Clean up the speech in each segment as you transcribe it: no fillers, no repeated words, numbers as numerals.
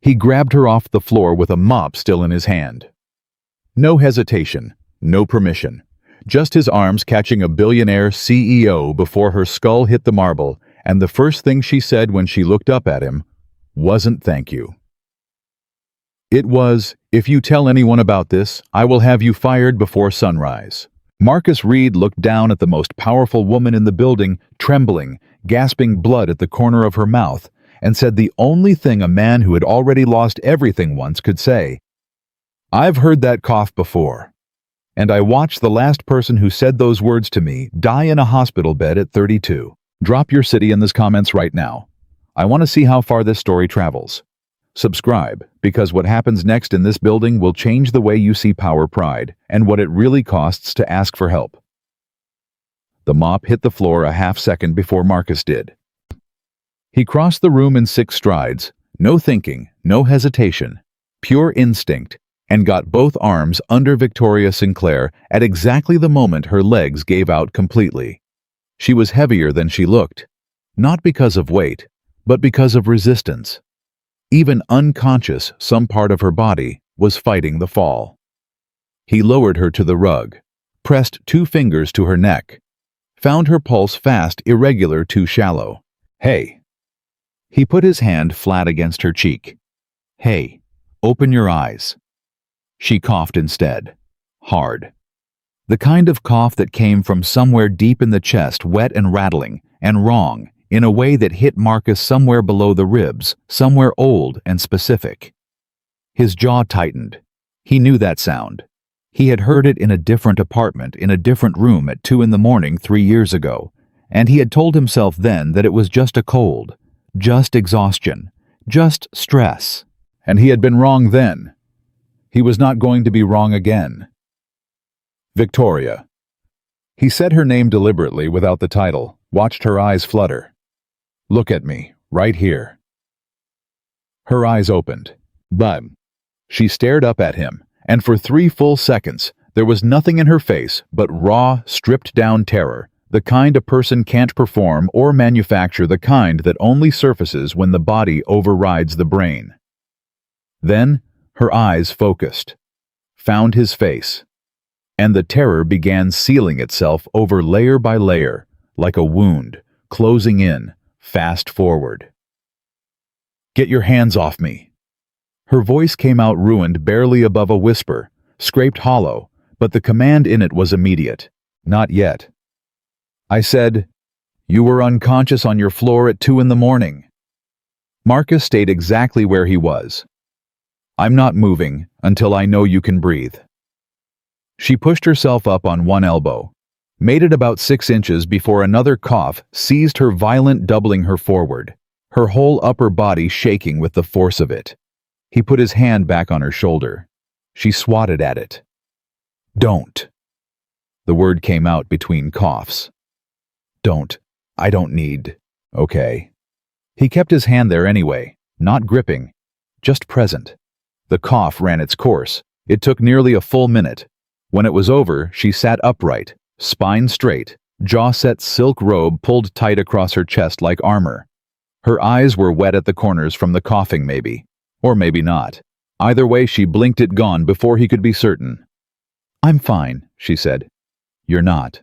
He grabbed her off the floor with a mop still in his hand. No hesitation, no permission. Just his arms catching a billionaire CEO before her skull hit the marble, and the first thing she said when she looked up at him wasn't thank you. It was, if you tell anyone about this, I will have you fired before sunrise. Marcus Reed looked down at the most powerful woman in the building, trembling, gasping blood at the corner of her mouth, and said the only thing a man who had already lost everything once could say. I've heard that cough before. And I watched the last person who said those words to me die in a hospital bed at 32. Drop your city in the comments right now. I want to see how far this story travels. Subscribe, because what happens next in this building will change the way you see power pride and what it really costs to ask for help. The mop hit the floor a half second before Marcus did. He crossed the room in 6 strides, no thinking, no hesitation, pure instinct, and got both arms under Victoria Sinclair at exactly the moment her legs gave out completely. She was heavier than she looked, not because of weight, but because of resistance. Even unconscious, some part of her body was fighting the fall. He lowered her to the rug, pressed 2 fingers to her neck, found her pulse fast, irregular, too shallow. Hey. He put his hand flat against her cheek. Hey, open your eyes. She coughed instead, hard. The kind of cough that came from somewhere deep in the chest, wet and rattling, and wrong, in a way that hit Marcus somewhere below the ribs, somewhere old and specific. His jaw tightened. He knew that sound. He had heard it in a different apartment, in a different room at 2 a.m. 3 years ago, and he had told himself then that it was just a cold, just exhaustion, just stress. And he had been wrong then. He was not going to be wrong again. Victoria. He said her name deliberately without the title, watched her eyes flutter. Look at me, right here. Her eyes opened. But she stared up at him, and for 3 full seconds, there was nothing in her face but raw, stripped-down terror, the kind a person can't perform or manufacture, the kind that only surfaces when the body overrides the brain. Then, her eyes focused, found his face, and the terror began sealing itself over layer by layer, like a wound, closing in, fast forward. Get your hands off me. Her voice came out ruined barely above a whisper, scraped hollow, but the command in it was immediate. Not yet. I said, you were unconscious on your floor at 2 a.m. Marcus stayed exactly where he was. I'm not moving until I know you can breathe. She pushed herself up on one elbow, made it about 6 inches before another cough seized her, violent, doubling her forward, her whole upper body shaking with the force of it. He put his hand back on her shoulder. She swatted at it. Don't. The word came out between coughs. Don't. I don't need. Okay. He kept his hand there anyway, not gripping, just present. The cough ran its course. It took nearly a full minute. When it was over, she sat upright, spine straight, jaw-set silk robe pulled tight across her chest like armor. Her eyes were wet at the corners from the coughing, maybe. Or maybe not. Either way, she blinked it gone before he could be certain. I'm fine, she said. You're not.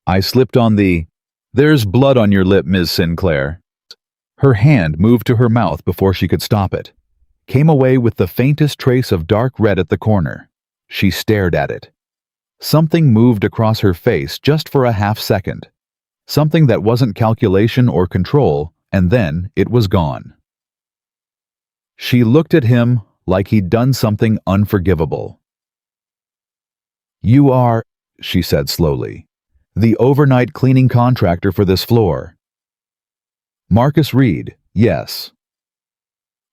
I slipped on the, there's blood on your lip, Ms. Sinclair. Her hand moved to her mouth before she could stop it. Came away with the faintest trace of dark red at the corner. She stared at it. Something moved across her face just for a half second. Something that wasn't calculation or control, and then it was gone. She looked at him like he'd done something unforgivable. You are, she said slowly, the overnight cleaning contractor for this floor. Marcus Reed, yes.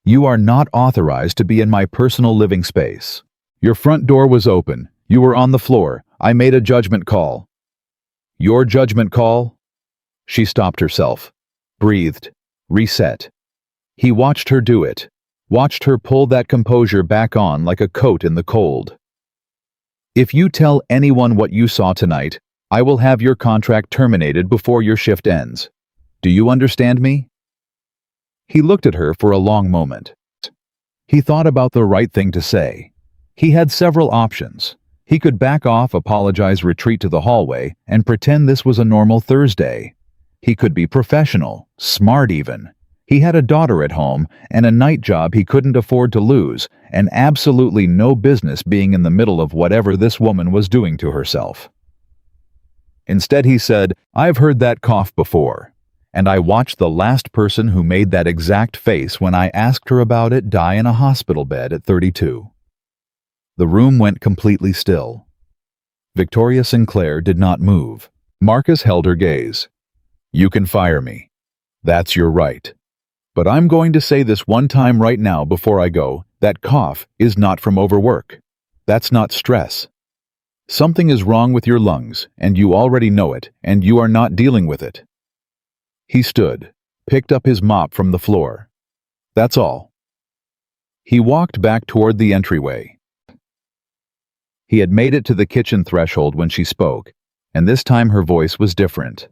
You are not authorized to be in my personal living space. Your front door was open. You were on the floor. I made a judgment call. Your judgment call? She stopped herself, breathed, reset. He watched her do it, watched her pull that composure back on like a coat in the cold. If you tell anyone what you saw tonight, I will have your contract terminated before your shift ends. Do you understand me? He looked at her for a long moment. He thought about the right thing to say. He had several options. He could back off, apologize, retreat to the hallway, and pretend this was a normal Thursday. He could be professional, smart even. He had a daughter at home and a night job he couldn't afford to lose, and absolutely no business being in the middle of whatever this woman was doing to herself. Instead, he said, "I've heard that cough before, and I watched the last person who made that exact face when I asked her about it die in a hospital bed at 32. The room went completely still. Victoria Sinclair did not move. Marcus held her gaze. "You can fire me. That's your right. But I'm going to say this one time right now before I go, that cough is not from overwork. That's not stress. Something is wrong with your lungs, and you already know it, and you are not dealing with it." He stood, picked up his mop from the floor. "That's all." He walked back toward the entryway. He had made it to the kitchen threshold when she spoke, and this time her voice was different.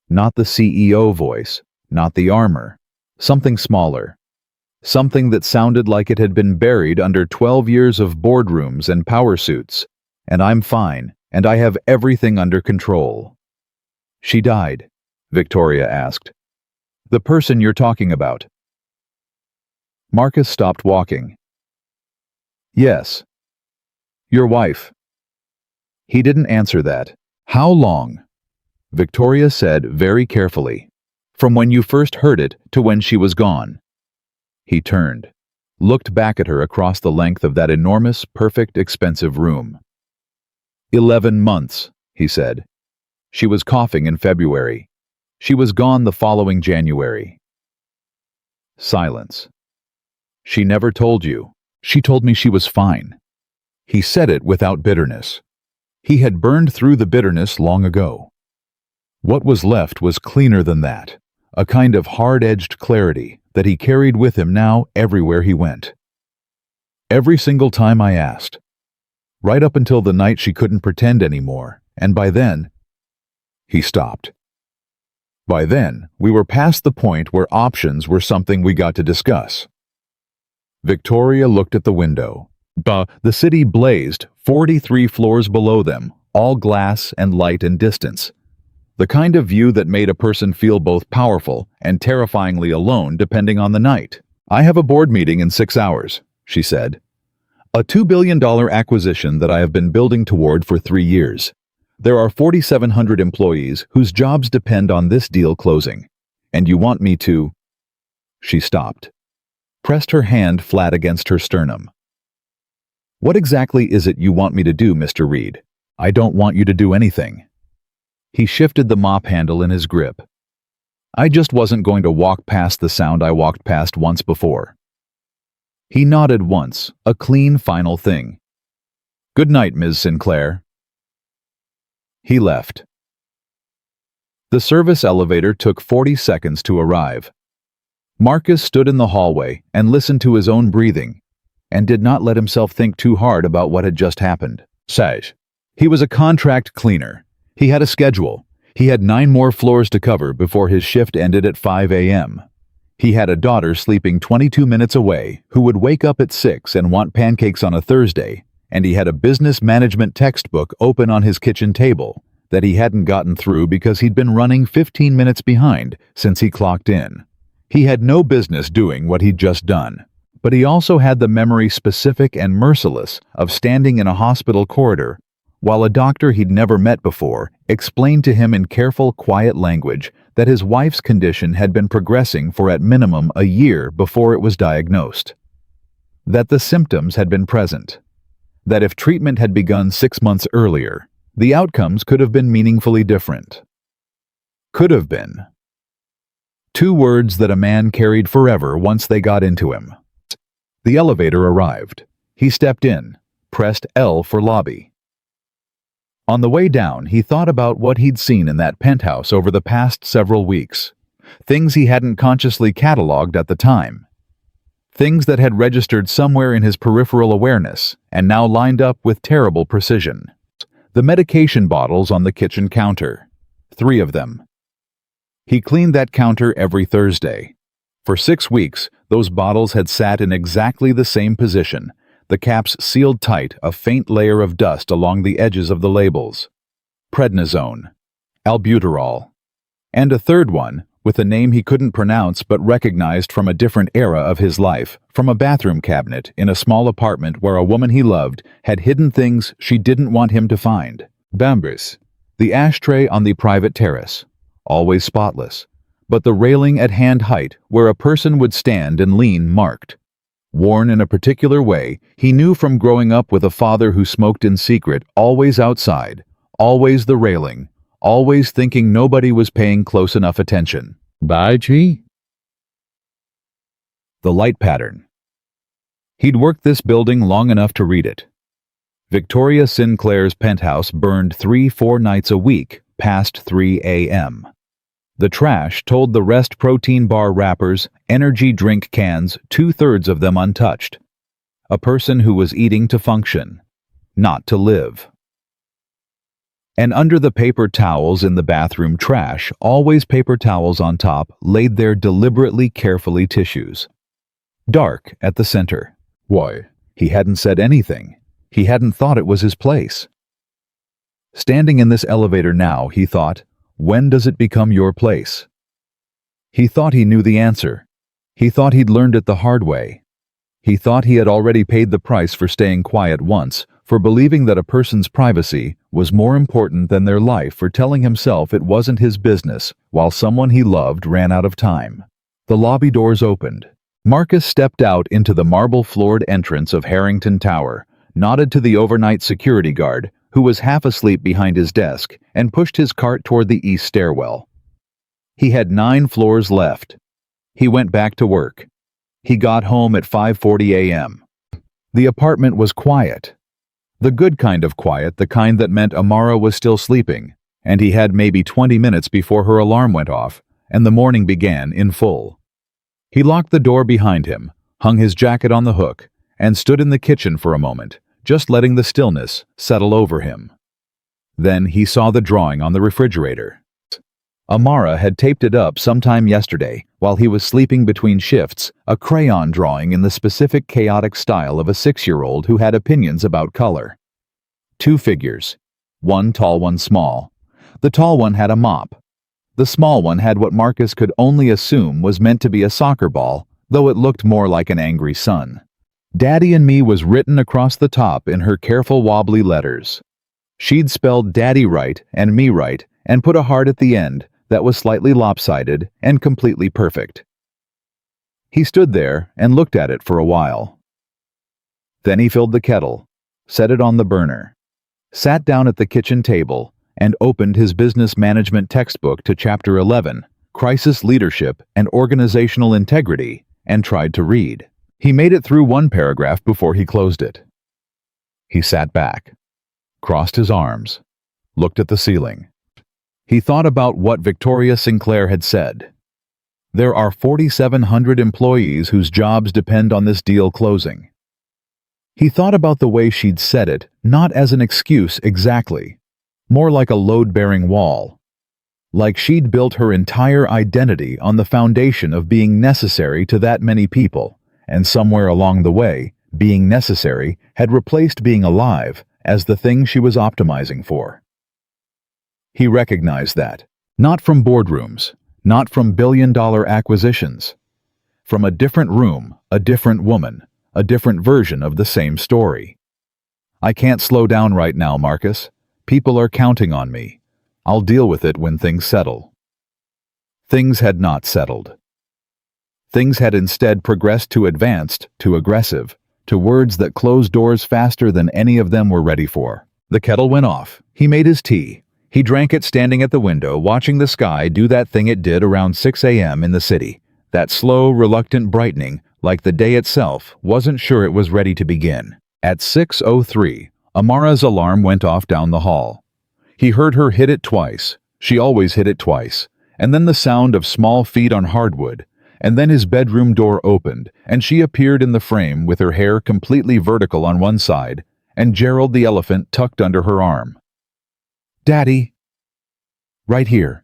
Not the CEO voice, not the armor. Something smaller. Something that sounded like it had been buried under 12 years of boardrooms and power suits. "And I'm fine, and I have everything under control." "She died?" Victoria asked. "The person you're talking about." Marcus stopped walking. "Yes." "Your wife?" He didn't answer that. "How long?" Victoria said very carefully. "From when you first heard it to when she was gone." He turned, looked back at her across the length of that enormous, perfect, expensive room. 11 months, he said. She was coughing in February. She was gone the following January. Silence. "She never told you." "She told me she was fine." He said it without bitterness. He had burned through the bitterness long ago. What was left was cleaner than that, a kind of hard-edged clarity that he carried with him now everywhere he went. Every single time I asked. Right up until the night she couldn't pretend anymore, and by then... He stopped. By then, we were past the point where options were something we got to discuss. Victoria looked at the window. The city blazed 43 floors below them, all glass and light and distance. The kind of view that made a person feel both powerful and terrifyingly alone depending on the night. "I have a board meeting in 6 hours, she said. "A $2 billion acquisition that I have been building toward for 3 years. There are 4,700 employees whose jobs depend on this deal closing. And you want me to..." She stopped, pressed her hand flat against her sternum. "What exactly is it you want me to do, Mr. Reed? I don't want you to do anything." He shifted the mop handle in his grip. "I just wasn't going to walk past the sound I walked past once before." He nodded once, a clean final thing. "Good night, Ms. Sinclair." He left. The service elevator took 40 seconds to arrive. Marcus stood in the hallway and listened to his own breathing, and did not let himself think too hard about what had just happened. He was a contract cleaner. He had a schedule. He had 9 more floors to cover before his shift ended at 5 a.m. He had a daughter sleeping 22 minutes away who would wake up at 6 and want pancakes on a Thursday, and he had a business management textbook open on his kitchen table that he hadn't gotten through because he'd been running 15 minutes behind since he clocked in. He had no business doing what he'd just done, but he also had the memory specific and merciless of standing in a hospital corridor while a doctor he'd never met before explained to him in careful, quiet language that his wife's condition had been progressing for at minimum a year before it was diagnosed. That the symptoms had been present. That if treatment had begun 6 months earlier, the outcomes could have been meaningfully different. Could have been. 2 words that a man carried forever once they got into him. The elevator arrived. He stepped in, pressed L for lobby. On the way down, he thought about what he'd seen in that penthouse over the past several weeks. Things he hadn't consciously cataloged at the time. Things that had registered somewhere in his peripheral awareness and now lined up with terrible precision. The medication bottles on the kitchen counter. 3 of them. He cleaned that counter every Thursday. For 6 weeks, Those bottles had sat in exactly the same position, the caps sealed tight, a faint layer of dust along the edges of the labels. Prednisone, albuterol, and a third one, with a name he couldn't pronounce but recognized from a different era of his life, from a bathroom cabinet in a small apartment where a woman he loved had hidden things she didn't want him to find. Bambus, the ashtray on the private terrace, always spotless, but the railing at hand height where a person would stand and lean marked. Worn in a particular way, he knew from growing up with a father who smoked in secret, always outside, always the railing, always thinking nobody was paying close enough attention. Bye, G. The light pattern. He'd worked this building long enough to read it. Victoria Sinclair's penthouse burned 3-4 nights a week, past 3 a.m. The trash told the rest protein bar wrappers, energy drink cans, 2/3 of them untouched. A person who was eating to function, not to live. And under the paper towels in the bathroom trash, always paper towels on top, laid there deliberately, carefully tissues. Dark at the center. Why, he hadn't said anything. He hadn't thought it was his place. Standing in this elevator now, he thought, when does it become your place? He thought he knew the answer. He thought he'd learned it the hard way. He thought he had already paid the price for staying quiet once, for believing that a person's privacy was more important than their life, for telling himself it wasn't his business, while someone he loved ran out of time. The lobby doors opened. Marcus stepped out into the marble-floored entrance of Harrington Tower, nodded to the overnight security guard, who was half asleep behind his desk, and pushed his cart toward the east stairwell. He had 9 floors left. He went back to work. He got home at 5:40 a.m. The apartment was quiet. The good kind of quiet, the kind that meant Amara was still sleeping, and he had maybe 20 minutes before her alarm went off, and the morning began in full. He locked the door behind him, hung his jacket on the hook, and stood in the kitchen for a moment, just letting the stillness settle over him. Then he saw the drawing on the refrigerator. Amara had taped it up sometime yesterday, while he was sleeping between shifts, a crayon drawing in the specific chaotic style of a 6-year-old who had opinions about color. 2 figures, one tall, one small. The tall one had a mop. The small one had what Marcus could only assume was meant to be a soccer ball, though it looked more like an angry sun. Daddy and Me was written across the top in her careful wobbly letters. She'd spelled Daddy right and Me right, and put a heart at the end that was slightly lopsided and completely perfect. He stood there and looked at it for a while. Then he filled the kettle, set it on the burner, sat down at the kitchen table, and opened his business management textbook to Chapter 11, Crisis Leadership and Organizational Integrity, and tried to read. He made it through one paragraph before he closed it. He sat back, crossed his arms, looked at the ceiling. He thought about what Victoria Sinclair had said. There are 4,700 employees whose jobs depend on this deal closing. He thought about the way she'd said it, not as an excuse exactly, more like a load-bearing wall. Like she'd built her entire identity on the foundation of being necessary to that many people, and somewhere along the way, being necessary had replaced being alive as the thing she was optimizing for. He recognized that, not from boardrooms, not from billion-dollar acquisitions. From a different room, a different woman, a different version of the same story. I can't slow down right now, Marcus. People are counting on me. I'll deal with it when things settle. Things had not settled. Things had instead progressed to advanced, to aggressive, to words that closed doors faster than any of them were ready for. The kettle went off. He made his tea. He drank it standing at the window, watching the sky do that thing it did around 6 a.m. in the city. That slow, reluctant brightening, like the day itself, wasn't sure it was ready to begin. At 6:03, Amara's alarm went off down the hall. He heard her hit it twice. She always hit it twice. And then the sound of small feet on hardwood. And then his bedroom door opened, and she appeared in the frame with her hair completely vertical on one side, and Gerald the elephant tucked under her arm. Daddy. Right here.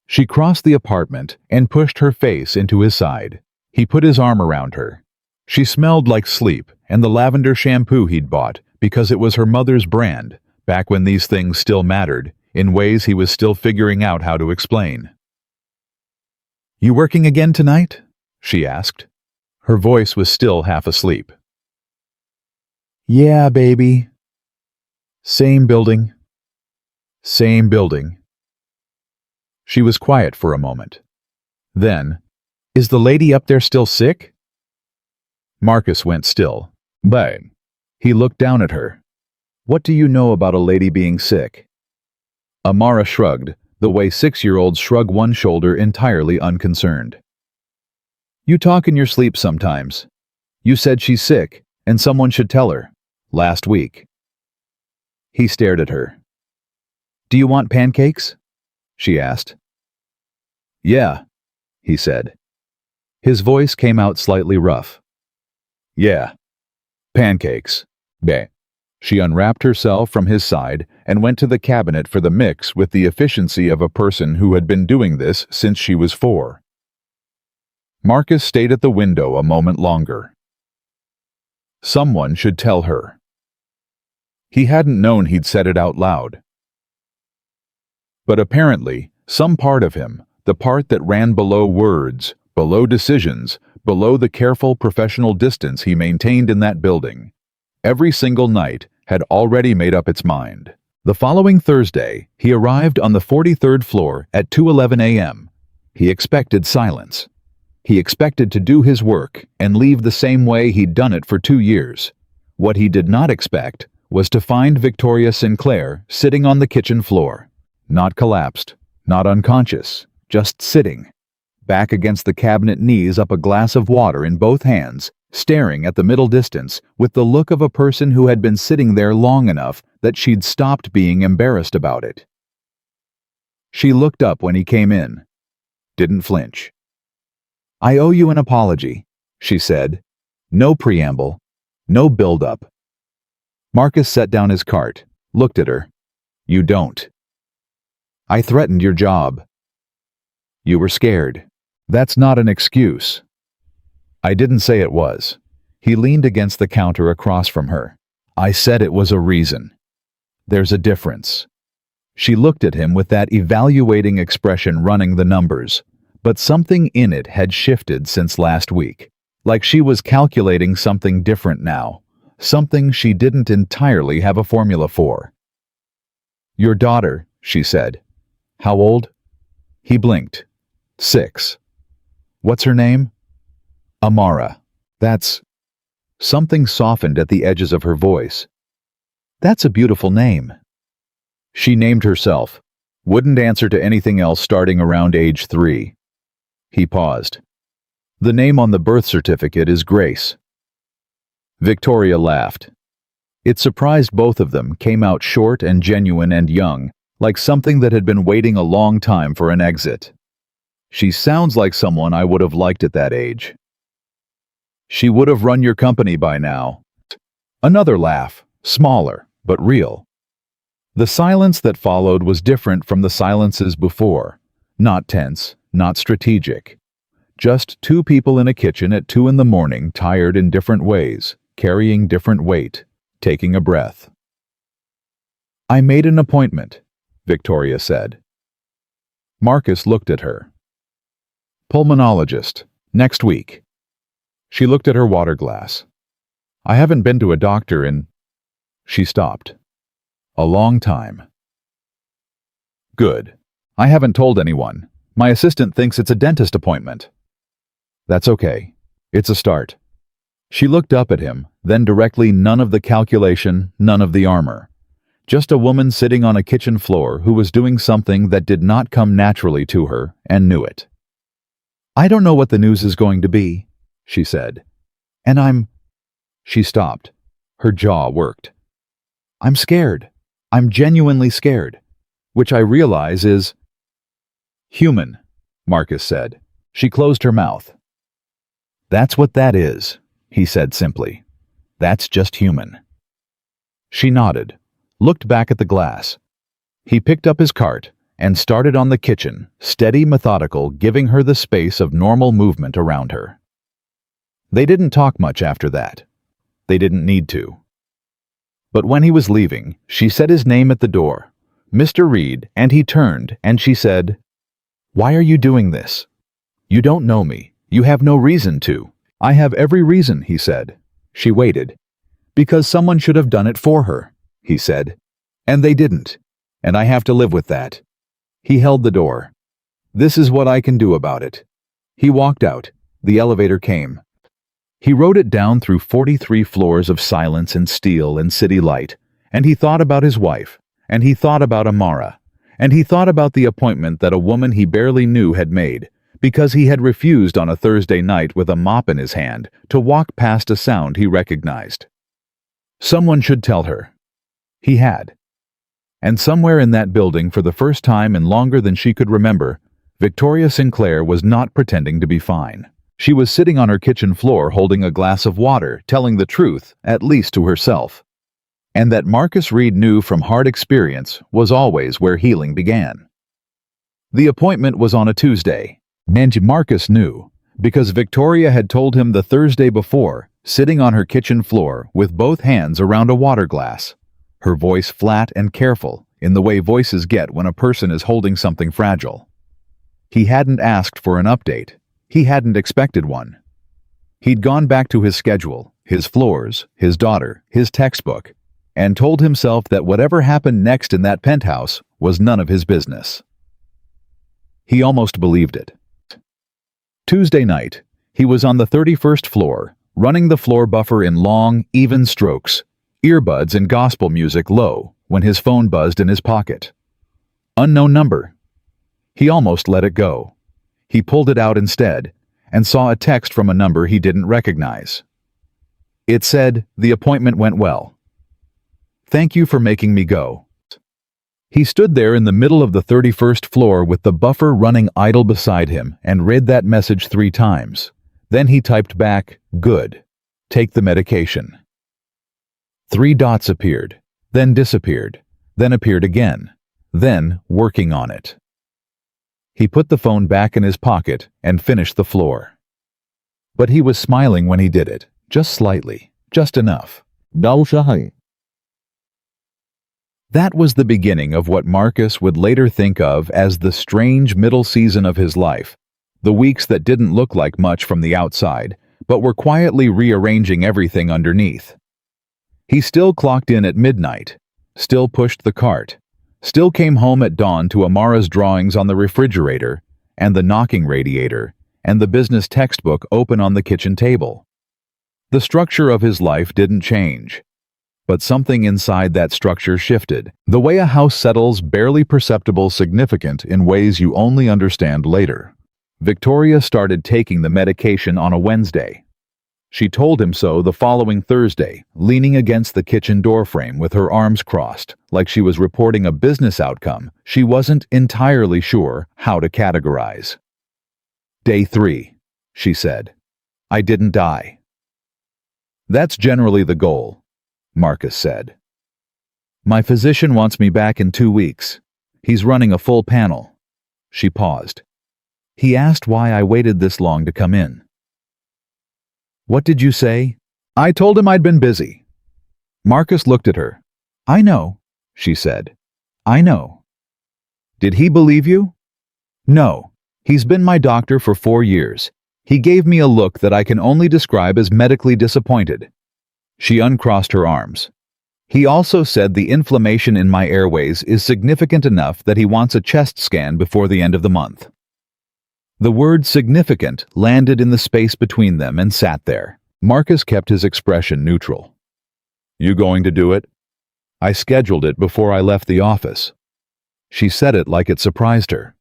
She crossed the apartment and pushed her face into his side. He put his arm around her. She smelled like sleep and the lavender shampoo he'd bought because it was her mother's brand, back when these things still mattered, in ways he was still figuring out how to explain. "You working again tonight?" she asked. Her voice was still half asleep. "Yeah, baby. Same building. Same building." She was quiet for a moment. Then, "Is the lady up there still sick?" Marcus went still. "Bang." He looked down at her. "What do you know about a lady being sick?" Amara shrugged, the way 6-year-olds shrug one shoulder entirely unconcerned. "You talk in your sleep sometimes. You said she's sick, and someone should tell her. Last week." He stared at her. "Do you want pancakes?" she asked. "Yeah," he said. His voice came out slightly rough. "Yeah, pancakes." Bah. She unwrapped herself from his side and went to the cabinet for the mix with the efficiency of a person who had been doing this since she was 4. Marcus stayed at the window a moment longer. Someone should tell her. He hadn't known he'd said it out loud. But apparently, some part of him, the part that ran below words, below decisions, below the careful professional distance he maintained in that building, every single night had already made up its mind. The following Thursday, he arrived on the 43rd floor at 2:11 a.m. He expected silence. He expected to do his work and leave the same way he'd done it for 2 years. What he did not expect was to find Victoria Sinclair sitting on the kitchen floor. Not collapsed, not unconscious, just sitting, back against the cabinet, knees up, a glass of water in both hands, staring at the middle distance with the look of a person who had been sitting there long enough that she'd stopped being embarrassed about it. She looked up when he came in. Didn't flinch. "I owe you an apology," she said. No preamble, no build-up. Marcus set down his cart, looked at her. "You don't." "I threatened your job." "You were scared." "That's not an excuse." "I didn't say it was." He leaned against the counter across from her. "I said it was a reason. There's a difference." She looked at him with that evaluating expression running the numbers, but something in it had shifted since last week, like she was calculating something different now, something she didn't entirely have a formula for. "Your daughter," she said. "How old?" He blinked. 6. "What's her name?" "Amara." "That's..." Something softened at the edges of her voice. "That's a beautiful name." She named herself. Wouldn't answer to anything else starting around age 3. He paused. "The name on the birth certificate is Grace." Victoria laughed. It surprised both of them, came out short and genuine and young, like something that had been waiting a long time for an exit. "She sounds like someone I would have liked at that age." "She would have run your company by now." Another laugh, smaller, but real. The silence that followed was different from the silences before. Not tense, not strategic. Just two people in a kitchen at 2 in the morning, tired in different ways, carrying different weight, taking a breath. "I made an appointment," Victoria said. Marcus looked at her. "Pulmonologist, next week." She looked at her water glass. "I haven't been to a doctor in..." She stopped. "A long time." "Good. I haven't told anyone. My assistant thinks it's a dentist appointment." "That's okay. It's a start." She looked up at him, then directly, none of the calculation, none of the armor. Just a woman sitting on a kitchen floor who was doing something that did not come naturally to her and knew it. "I don't know what the news is going to be," she said. "And She stopped. Her jaw worked. "I'm scared. I'm genuinely scared. Which I realize is..." "Human," Marcus said. She closed her mouth. "That's what that is," he said simply. "That's just human." She nodded, looked back at the glass. He picked up his cart and started on the kitchen, steady, methodical, giving her the space of normal movement around her. They didn't talk much after that. They didn't need to. But when he was leaving, she said his name at the door, Mr. Reed, and he turned, and she said, "Why are you doing this? You don't know me. You have no reason to." "I have every reason," he said. She waited. "Because someone should have done it for her," he said. "And they didn't. And I have to live with that." He held the door. "This is what I can do about it." He walked out. The elevator came. He rode it down through 43 floors of silence and steel and city light, and he thought about his wife, and he thought about Amara, and he thought about the appointment that a woman he barely knew had made, because he had refused on a Thursday night with a mop in his hand to walk past a sound he recognized. Someone should tell her. He had. And somewhere in that building, for the first time in longer than she could remember, Victoria Sinclair was not pretending to be fine. She was sitting on her kitchen floor holding a glass of water, telling the truth, at least to herself. And that Marcus Reed knew from hard experience was always where healing began. The appointment was on a Tuesday, and Marcus knew, because Victoria had told him the Thursday before, sitting on her kitchen floor with both hands around a water glass, her voice flat and careful, in the way voices get when a person is holding something fragile. He hadn't asked for an update. He hadn't expected one. He'd gone back to his schedule, his floors, his daughter, his textbook, and told himself that whatever happened next in that penthouse was none of his business. He almost believed it. Tuesday night, he was on the 31st floor, running the floor buffer in long, even strokes, earbuds and gospel music low, when his phone buzzed in his pocket. Unknown number. He almost let it go. He pulled it out instead, and saw a text from a number he didn't recognize. It said, "The appointment went well. Thank you for making me go." He stood there in the middle of the 31st floor with the buffer running idle beside him and read that message 3 times. Then he typed back, "Good. Take the medication." 3 dots appeared, then disappeared, then appeared again, then working on it. He put the phone back in his pocket and finished the floor. But he was smiling when he did it, just slightly, just enough. That was the beginning of what Marcus would later think of as the strange middle season of his life, the weeks that didn't look like much from the outside, but were quietly rearranging everything underneath. He still clocked in at midnight, still pushed the cart, still came home at dawn to Amara's drawings on the refrigerator, and the knocking radiator, and the business textbook open on the kitchen table. The structure of his life didn't change. But something inside that structure shifted, the way a house settles, barely perceptible, significant in ways you only understand later. Victoria started taking the medication on a Wednesday. She told him so the following Thursday, leaning against the kitchen doorframe with her arms crossed, like she was reporting a business outcome she wasn't entirely sure how to categorize. "Day 3, she said. "I didn't die." "That's generally the goal," Marcus said. "My physician wants me back in 2 weeks. He's running a full panel." She paused. "He asked why I waited this long to come in." "What did you say?" "I told him I'd been busy." Marcus looked at her. "I know," she said. "I know." "Did he believe you?" "No. He's been my doctor for 4 years. He gave me a look that I can only describe as medically disappointed." She uncrossed her arms. "He also said the inflammation in my airways is significant enough that he wants a chest scan before the end of the month." The word significant landed in the space between them and sat there. Marcus kept his expression neutral. "You going to do it?" "I scheduled it before I left the office." She said it like it surprised her,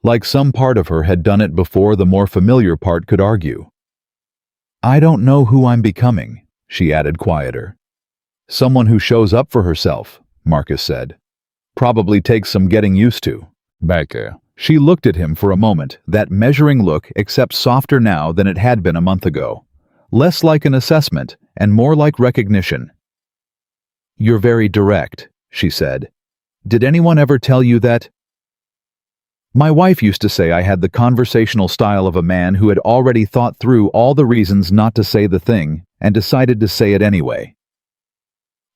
like some part of her had done it before the more familiar part could argue. "I don't know who I'm becoming," she added quieter. "Someone who shows up for herself," Marcus said. "Probably takes some getting used to." Becca. She looked at him for a moment, that measuring look except softer now than it had been a month ago. Less like an assessment and more like recognition. "You're very direct," she said. "Did anyone ever tell you that?" My wife used to say I had the conversational style of a man who had already thought through all the reasons not to say the thing and decided to say it anyway.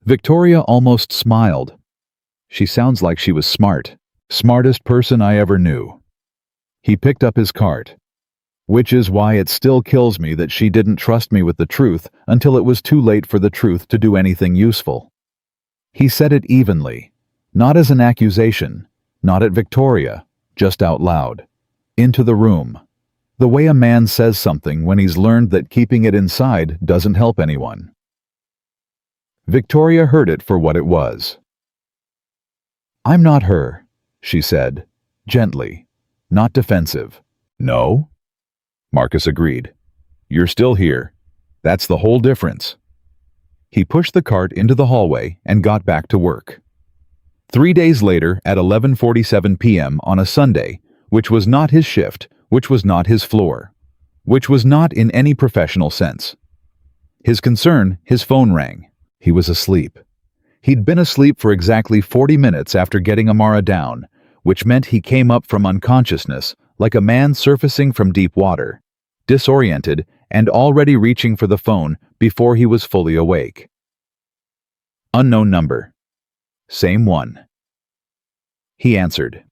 Victoria almost smiled. She sounds like she was smart. Smartest person I ever knew. He picked up his cart. Which is why it still kills me that she didn't trust me with the truth until it was too late for the truth to do anything useful. He said it evenly, not as an accusation, not at Victoria, just out loud. Into the room. The way a man says something when he's learned that keeping it inside doesn't help anyone. Victoria heard it for what it was. "I'm not her," she said, gently, not defensive. "No?" Marcus agreed. "You're still here. That's the whole difference." He pushed the cart into the hallway and got back to work. 3 days later, at 11:47 p.m. on a Sunday, which was not his shift, which was not his floor, which was not in any professional sense. His concern, his phone rang. He was asleep. He'd been asleep for exactly 40 minutes after getting Amara down, which meant he came up from unconsciousness like a man surfacing from deep water, disoriented and already reaching for the phone before he was fully awake. Unknown number. Same one. He answered.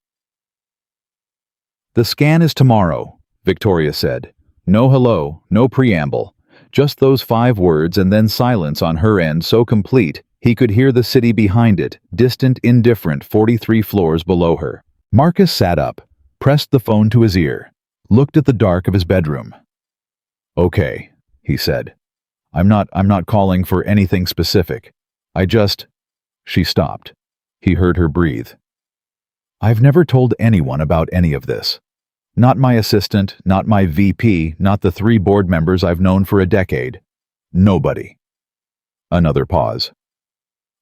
"The scan is tomorrow," Victoria said. No hello, no preamble. Just those 5 words and then silence on her end so complete he could hear the city behind it, distant, indifferent 43 floors below her. Marcus sat up, pressed the phone to his ear, looked at the dark of his bedroom. "Okay," he said. I'm not calling for anything specific. I just..." She stopped. He heard her breathe. "I've never told anyone about any of this. Not my assistant, not my VP, not the 3 board members I've known for a decade. Nobody." Another pause.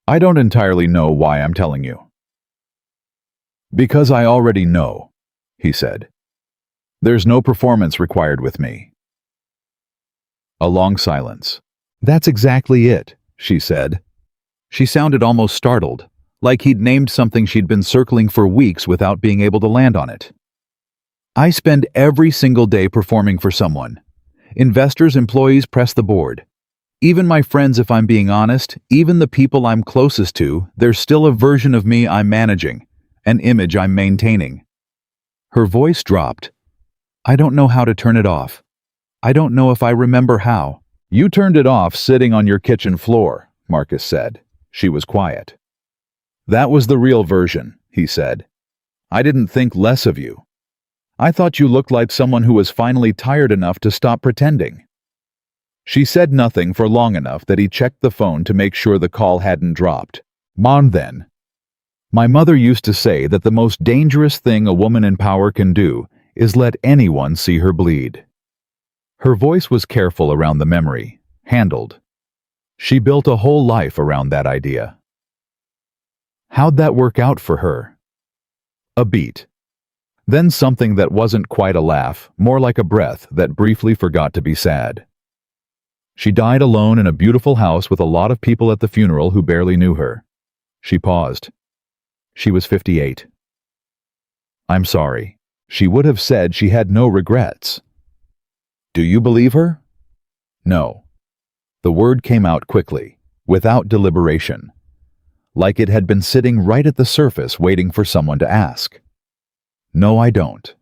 "I don't entirely know why I'm telling you." "Because I already know," he said. "There's no performance required with me." A long silence. "That's exactly it," she said. She sounded almost startled, like he'd named something she'd been circling for weeks without being able to land on it. "I spend every single day performing for someone. Investors, employees, press the board. Even my friends, if I'm being honest, even the people I'm closest to, there's still a version of me I'm managing, an image I'm maintaining." Her voice dropped. "I don't know how to turn it off. I don't know if I remember how." "You turned it off sitting on your kitchen floor," Marcus said. She was quiet. "That was the real version," he said. "I didn't think less of you. I thought you looked like someone who was finally tired enough to stop pretending." She said nothing for long enough that he checked the phone to make sure the call hadn't dropped. "Mom, then. My mother used to say that the most dangerous thing a woman in power can do is let anyone see her bleed." Her voice was careful around the memory, handled. She built a whole life around that idea. How'd that work out for her? A beat. Then something that wasn't quite a laugh, more like a breath that briefly forgot to be sad. She died alone in a beautiful house with a lot of people at the funeral who barely knew her. She paused. She was 58. "I'm sorry." She would have said she had no regrets. "Do you believe her?" "No." The word came out quickly, without deliberation, like it had been sitting right at the surface waiting for someone to ask. "No, I don't.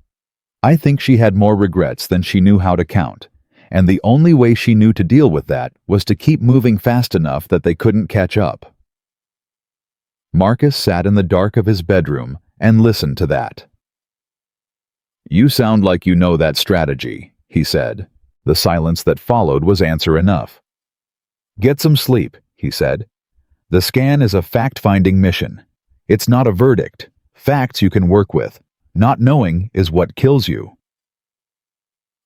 I think she had more regrets than she knew how to count, and the only way she knew to deal with that was to keep moving fast enough that they couldn't catch up." Marcus sat in the dark of his bedroom and listened to that. "You sound like you know that strategy," he said. The silence that followed was answer enough. "Get some sleep," he said. "The scan is a fact-finding mission. It's not a verdict. Facts you can work with. Not knowing is what kills you."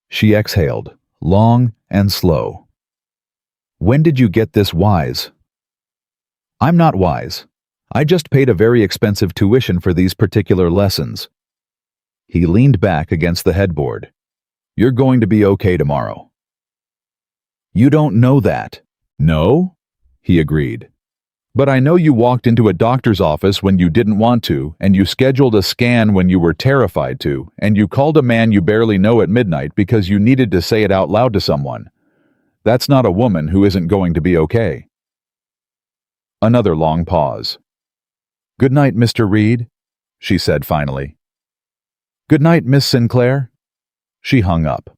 She exhaled, long and slow. "When did you get this wise?" "I'm not wise. I just paid a very expensive tuition for these particular lessons." He leaned back against the headboard. "You're going to be okay tomorrow." "You don't know that." "No?" he agreed. But I know you walked into a doctor's office when you didn't want to, and you scheduled a scan when you were terrified to, and you called a man you barely know at midnight because you needed to say it out loud to someone. That's not a woman who isn't going to be okay." Another long pause. "Good night, Mr. Reed," she said finally. "Good night, Miss Sinclair." She hung up.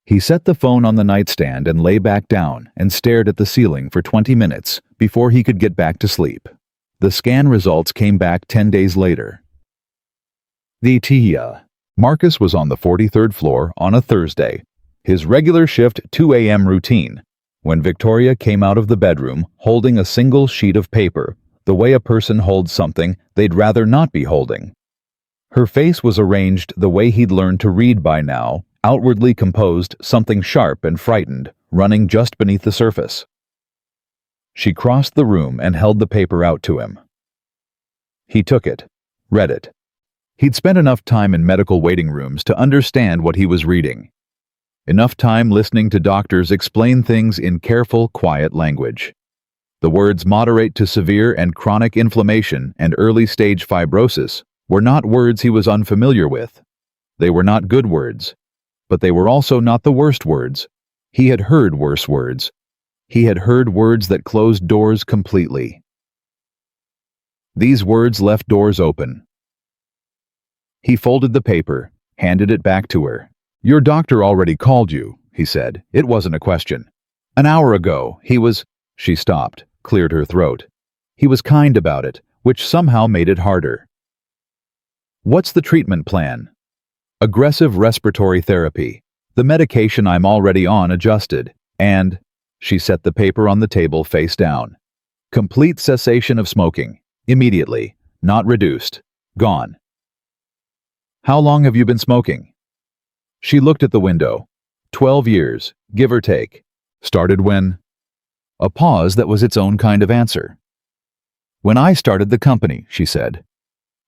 He set the phone on the nightstand and lay back down and stared at the ceiling for 20 minutes before he could get back to sleep. The scan results came back 10 days later. The TIA. Marcus was on the 43rd floor on a Thursday, his regular shift 2 a.m. routine, when Victoria came out of the bedroom holding a single sheet of paper, the way a person holds something they'd rather not be holding. Her face was arranged the way he'd learned to read by now, outwardly composed, something sharp and frightened, running just beneath the surface. She crossed the room and held the paper out to him. He took it, read it. He'd spent enough time in medical waiting rooms to understand what he was reading. Enough time listening to doctors explain things in careful, quiet language. The words moderate to severe and chronic inflammation and early-stage fibrosis were not words he was unfamiliar with. They were not good words. But they were also not the worst words. He had heard worse words. He had heard words that closed doors completely. These words left doors open. He folded the paper, handed it back to her. "Your doctor already called you," he said. "It wasn't a question. An hour ago, he was—" She stopped, cleared her throat. He was kind about it, which somehow made it harder. "What's the treatment plan?" "Aggressive respiratory therapy. The medication I'm already on adjusted. And," she set the paper on the table face down, "complete cessation of smoking. Immediately. Not reduced. Gone." "How long have you been smoking?" She looked at the window. 12 years, give or take. "Started when?" A pause that was its own kind of answer. "When I started the company," she said.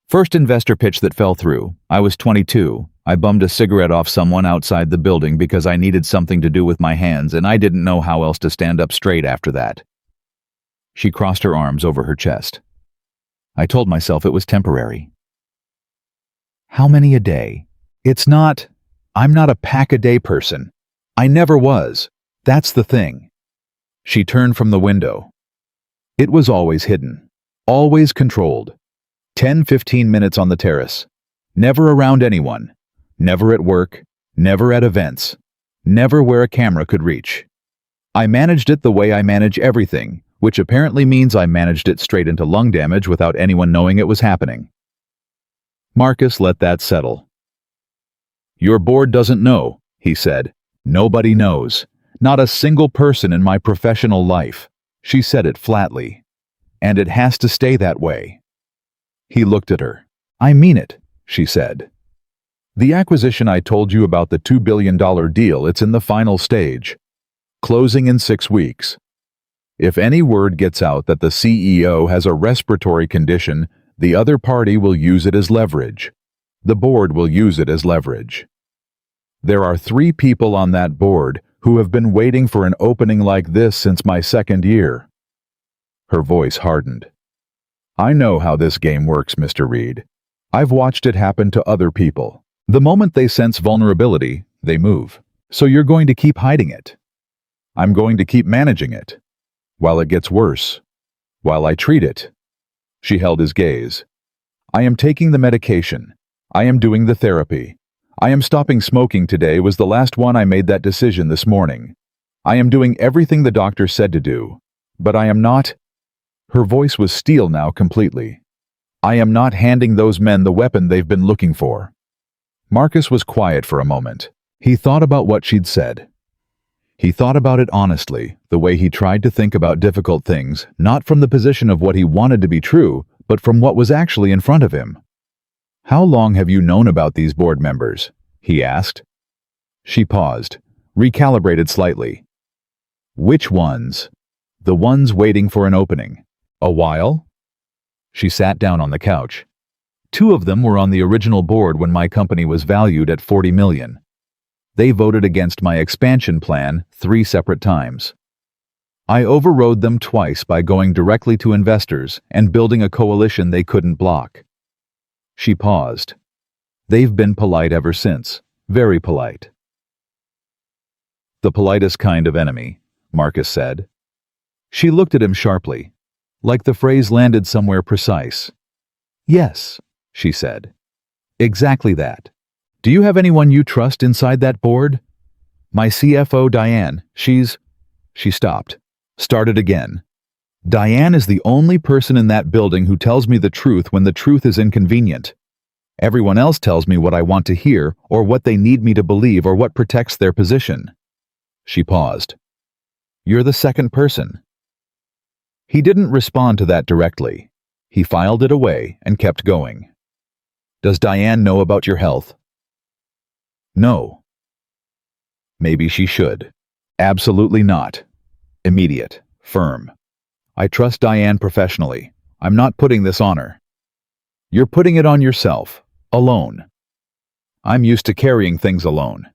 "First investor pitch that fell through. I was 22. I bummed a cigarette off someone outside the building because I needed something to do with my hands, and I didn't know how else to stand up straight after that." She crossed her arms over her chest. "I told myself it was temporary." "How many a day?" I'm not a pack-a-day person. I never was. That's the thing." She turned from the window. It was always hidden. Always controlled. 10-15 minutes on the terrace. Never around anyone. Never at work. Never at events. Never where a camera could reach. I managed it the way I manage everything, which apparently means I managed it straight into lung damage without anyone knowing it was happening. Marcus let that settle. "Your board doesn't know," he said. "Nobody knows. Not a single person in my professional life." She said it flatly. "And it has to stay that way." He looked at her. "I mean it," she said. "The acquisition I told you about, the $2 billion deal, it's in the final stage. Closing in 6 weeks. If any word gets out that the CEO has a respiratory condition, the other party will use it as leverage. The board will use it as leverage. There are 3 people on that board who have been waiting for an opening like this since my 2nd year." Her voice hardened. "I know how this game works, Mr. Reed. I've watched it happen to other people. The moment they sense vulnerability, they move. So you're going to keep hiding it. I'm going to keep managing it. While it gets worse. While I treat it." She held his gaze. "I am taking the medication. I am doing the therapy. I am stopping smoking today was the last one. I made that decision this morning. I am doing everything the doctor said to do. But I am not—" Her voice was steel now completely. "I am not handing those men the weapon they've been looking for." Marcus was quiet for a moment. He thought about what she'd said. He thought about it honestly, the way he tried to think about difficult things, not from the position of what he wanted to be true, but from what was actually in front of him. "How long have you known about these board members?" he asked. She paused, recalibrated slightly. "Which ones?" "The ones waiting for an opening." "A while?" She sat down on the couch. 2 of them were on the original board when my company was valued at $40 million. They voted against my expansion plan 3 separate times. I overrode them twice by going directly to investors and building a coalition they couldn't block. She paused. They've been polite ever since. Very polite. The politest kind of enemy, Marcus said. She looked at him sharply, like the phrase landed somewhere precise. Yes, she said. Exactly that. Do you have anyone you trust inside that board? My CFO, Diane, She stopped. Started again. Diane is the only person in that building who tells me the truth when the truth is inconvenient. Everyone else tells me what I want to hear or what they need me to believe or what protects their position. She paused. You're the second person. He didn't respond to that directly. He filed it away and kept going. Does Diane know about your health? No. Maybe she should. Absolutely not. Immediate. Firm. I trust Diane professionally. I'm not putting this on her. You're putting it on yourself. Alone. I'm used to carrying things alone.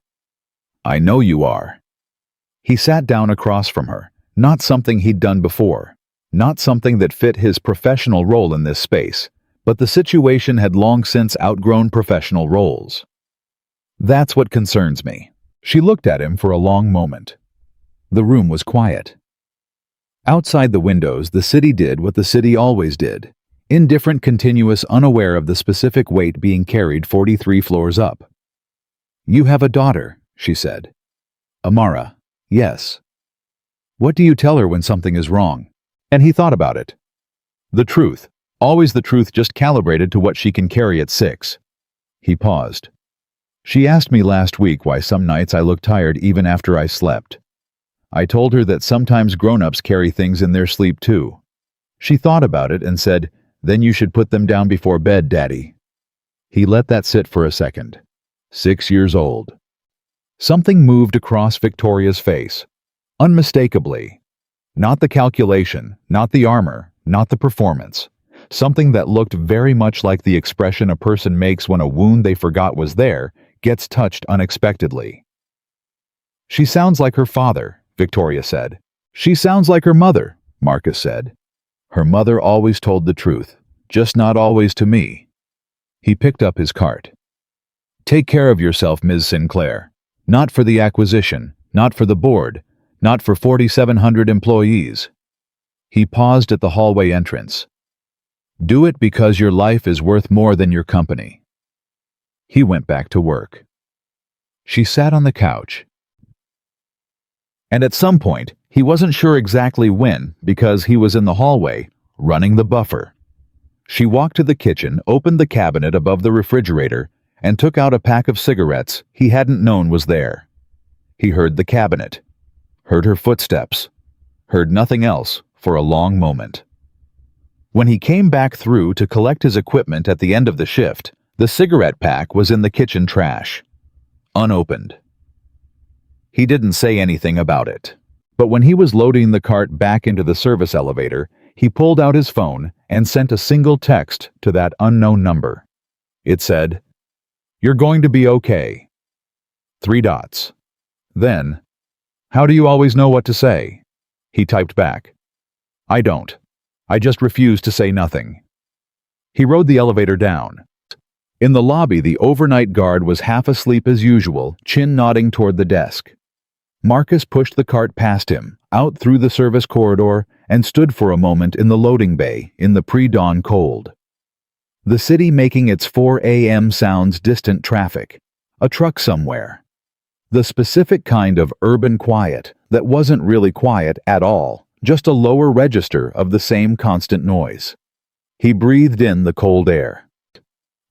I know you are. He sat down across from her, not something he'd done before, not something that fit his professional role in this space, but the situation had long since outgrown professional roles. That's what concerns me. She looked at him for a long moment. The room was quiet. Outside the windows, the city did what the city always did, indifferent, continuous, unaware of the specific weight being carried 43 floors up. You have a daughter, she said. Amara, yes. What do you tell her when something is wrong? And he thought about it. The truth, always the truth, just calibrated to what she can carry at 6. He paused. She asked me last week why some nights I look tired even after I slept. I told her that sometimes grown-ups carry things in their sleep too. She thought about it and said, then you should put them down before bed, Daddy. He let that sit for a second. 6 years old. Something moved across Victoria's face. Unmistakably. Not the calculation, not the armor, not the performance. Something that looked very much like the expression a person makes when a wound they forgot was there gets touched unexpectedly. She sounds like her father, Victoria said. She sounds like her mother, Marcus said. Her mother always told the truth, just not always to me. He picked up his cart. Take care of yourself, Ms. Sinclair. Not for the acquisition, not for the board, not for 4,700 employees. He paused at the hallway entrance. Do it because your life is worth more than your company. He went back to work. She sat on the couch. And at some point, he wasn't sure exactly when, because he was in the hallway, running the buffer. She walked to the kitchen, opened the cabinet above the refrigerator, and took out a pack of cigarettes he hadn't known was there. He heard the cabinet, heard her footsteps, heard nothing else for a long moment. When he came back through to collect his equipment at the end of the shift, the cigarette pack was in the kitchen trash, unopened. He didn't say anything about it, but when he was loading the cart back into the service elevator, he pulled out his phone and sent a single text to that unknown number. It said, "You're going to be okay." 3 dots. Then, "How do you always know what to say?" He typed back, "I don't. I just refuse to say nothing." He rode the elevator down. In the lobby, the overnight guard was half asleep as usual, chin nodding toward the desk. Marcus pushed the cart past him, out through the service corridor, and stood for a moment in the loading bay in the pre-dawn cold. The city making its 4 a.m. sounds distant traffic, a truck somewhere. The specific kind of urban quiet that wasn't really quiet at all, just a lower register of the same constant noise. He breathed in the cold air.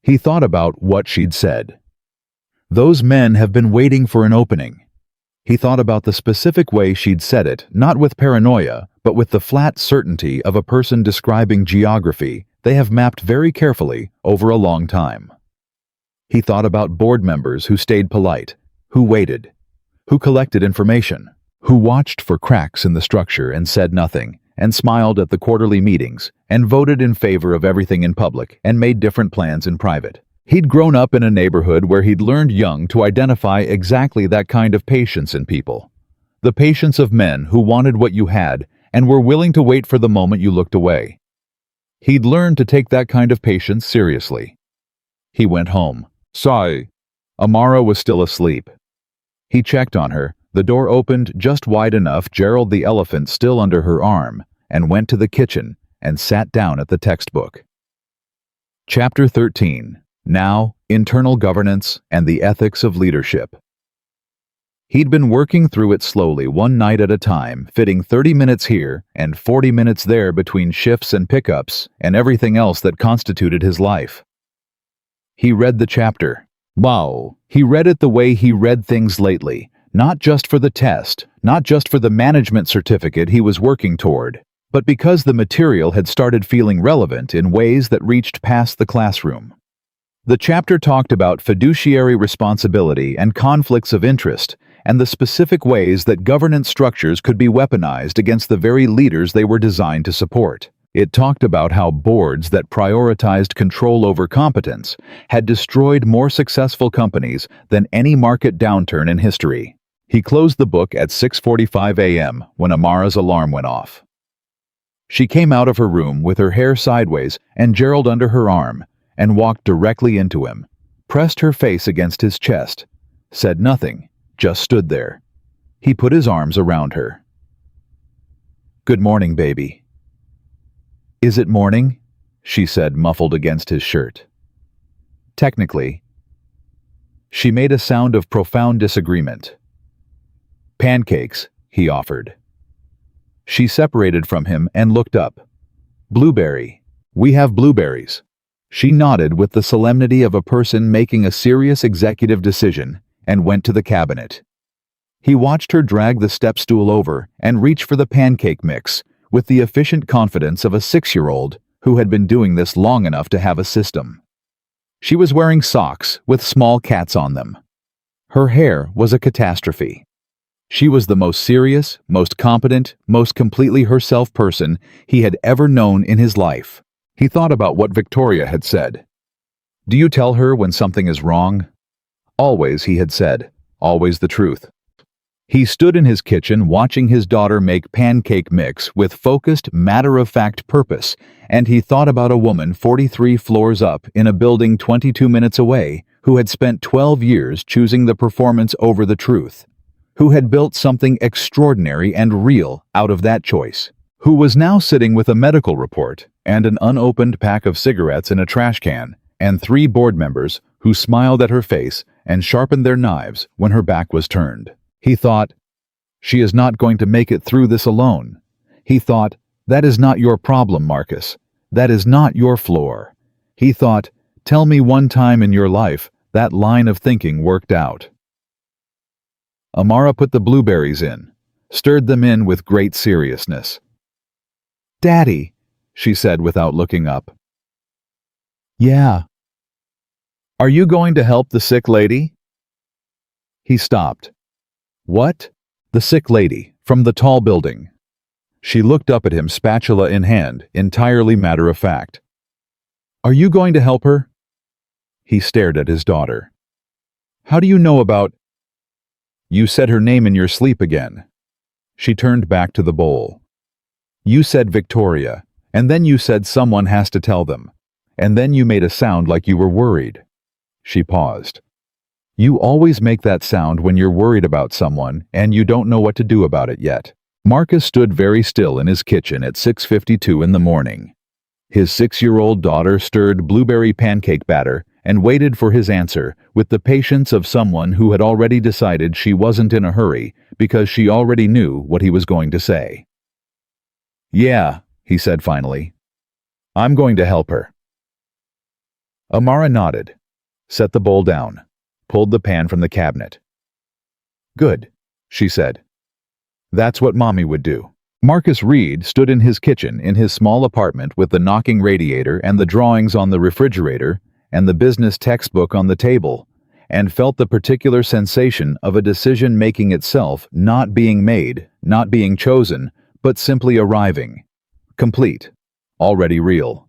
He thought about what she'd said. Those men have been waiting for an opening. He thought about the specific way she'd said it, not with paranoia, but with the flat certainty of a person describing geography they have mapped very carefully over a long time. He thought about board members who stayed polite, who waited, who collected information, who watched for cracks in the structure and said nothing, and smiled at the quarterly meetings, and voted in favor of everything in public, and made different plans in private. He'd grown up in a neighborhood where he'd learned young to identify exactly that kind of patience in people. the patience of men who wanted what you had and were willing to wait for the moment you looked away. He'd learned to take that kind of patience seriously. He went home. Sigh. Amara was still asleep. He checked on her. The door opened just wide enough, Gerald the elephant still under her arm, and went to the kitchen and sat down at the textbook. Chapter 13. Now, Internal Governance and the Ethics of Leadership. He'd been working through it slowly, one night at a time, fitting 30 minutes here and 40 minutes there between shifts and pickups and everything else that constituted his life. He read the chapter. Wow! He read it the way he read things lately, not just for the test, not just for the management certificate he was working toward, but because the material had started feeling relevant in ways that reached past the classroom. The chapter talked about fiduciary responsibility and conflicts of interest, and the specific ways that governance structures could be weaponized against the very leaders they were designed to support. It talked about how boards that prioritized control over competence had destroyed more successful companies than any market downturn in history. He closed the book at 6:45 a.m. when Amara's alarm went off. She came out of her room with her hair sideways and Gerald under her arm and walked directly into him, pressed her face against his chest, said nothing, just stood there. He put his arms around her. "Good morning, baby." "Is it morning?" she said, muffled against his shirt. "Technically." She made a sound of profound disagreement. "Pancakes," he offered. She separated from him and looked up. "Blueberry. We have blueberries." She nodded with the solemnity of a person making a serious executive decision and went to the cabinet. He watched her drag the step stool over and reach for the pancake mix with the efficient confidence of a 6-year-old who had been doing this long enough to have a system. She was wearing socks with small cats on them. Her hair was a catastrophe. She was the most serious, most competent, most completely herself person he had ever known in his life. He thought about what Victoria had said. "Do you tell her when something is wrong?" "Always," he had said, "always the truth." He stood in his kitchen watching his daughter make pancake mix with focused, matter-of-fact purpose, and he thought about a woman 43 floors up in a building 22 minutes away who had spent 12 years choosing the performance over the truth, who had built something extraordinary and real out of that choice, who was now sitting with a medical report and an unopened pack of cigarettes in a trash can, and 3 board members who smiled at her face and sharpened their knives when her back was turned. He thought, "She is not going to make it through this alone." He thought, "That is not your problem, Marcus. That is not your floor." He thought, "Tell me one time in your life that line of thinking worked out." Amara put the blueberries in, stirred them in with great seriousness. "Daddy," she said without looking up. "Yeah." "Are you going to help the sick lady?" He stopped. "What?" "The sick lady, from the tall building." She looked up at him, spatula in hand, entirely matter-of-fact. "Are you going to help her?" He stared at his daughter. "How do you know about—" "You said her name in your sleep again." She turned back to the bowl. "You said Victoria, and then you said someone has to tell them, and then you made a sound like you were worried." She paused. "You always make that sound when you're worried about someone and you don't know what to do about it yet." Marcus stood very still in his kitchen at 6:52 in the morning. His 6-year-old daughter stirred blueberry pancake batter and waited for his answer with the patience of someone who had already decided she wasn't in a hurry because she already knew what he was going to say. "Yeah," he said finally. "I'm going to help her." Amara nodded, set the bowl down, pulled the pan from the cabinet. "Good," she said. "That's what Mommy would do." Marcus Reed stood in his kitchen in his small apartment with the knocking radiator and the drawings on the refrigerator and the business textbook on the table, and felt the particular sensation of a decision-making itself not being made, not being chosen, but simply arriving, complete, already real.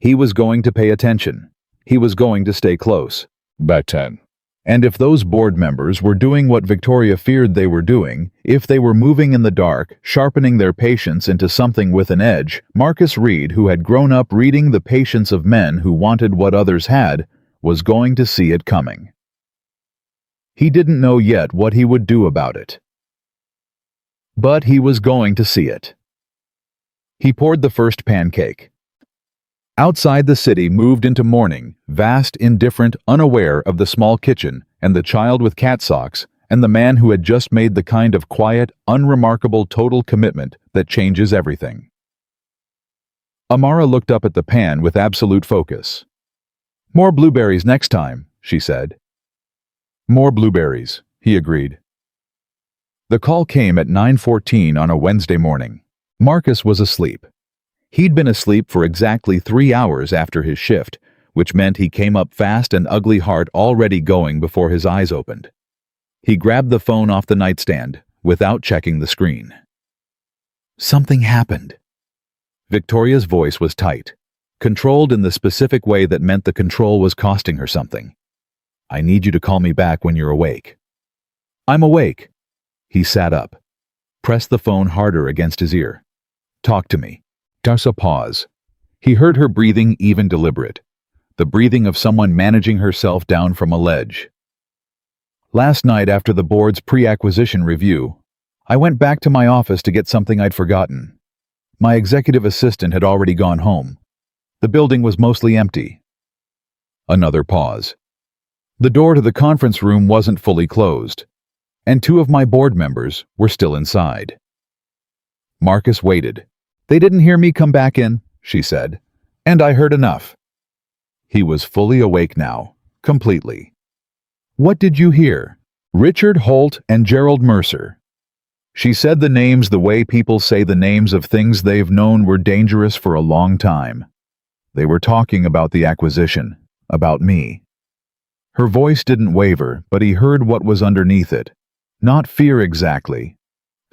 He was going to pay attention. He was going to stay close. About 10. And if those board members were doing what Victoria feared they were doing, if they were moving in the dark, sharpening their patience into something with an edge, Marcus Reed, who had grown up reading the patience of men who wanted what others had, was going to see it coming. He didn't know yet what he would do about it. But he was going to see it. He poured the first pancake. Outside, the city moved into mourning, vast, indifferent, unaware of the small kitchen and the child with cat socks and the man who had just made the kind of quiet, unremarkable total commitment that changes everything. Amara looked up at the pan with absolute focus. "More blueberries next time," she said. "More blueberries," he agreed. The call came at 9:14 on a Wednesday morning. Marcus was asleep. He'd been asleep for exactly 3 hours after his shift, which meant he came up fast, an ugly heart already going before his eyes opened. He grabbed the phone off the nightstand, without checking the screen. Something happened. Victoria's voice was tight, controlled in the specific way that meant the control was costing her something. "I need you to call me back when you're awake." "I'm awake." He sat up, pressed the phone harder against his ear. "Talk to me." There's a pause. He heard her breathing, even deliberate, the breathing of someone managing herself down from a ledge. "Last night, after the board's pre-acquisition review, I went back to my office to get something I'd forgotten. My executive assistant had already gone home. The building was mostly empty." Another pause. "The door to the conference room wasn't fully closed, and 2 of my board members were still inside." Marcus waited. "They didn't hear me come back in," she said, "and I heard enough." He was fully awake now, completely. "What did you hear?" "Richard Holt and Gerald Mercer." She said the names the way people say the names of things they've known were dangerous for a long time. They were talking about the acquisition, about me. Her voice didn't waver, but he heard what was underneath it. Not fear exactly.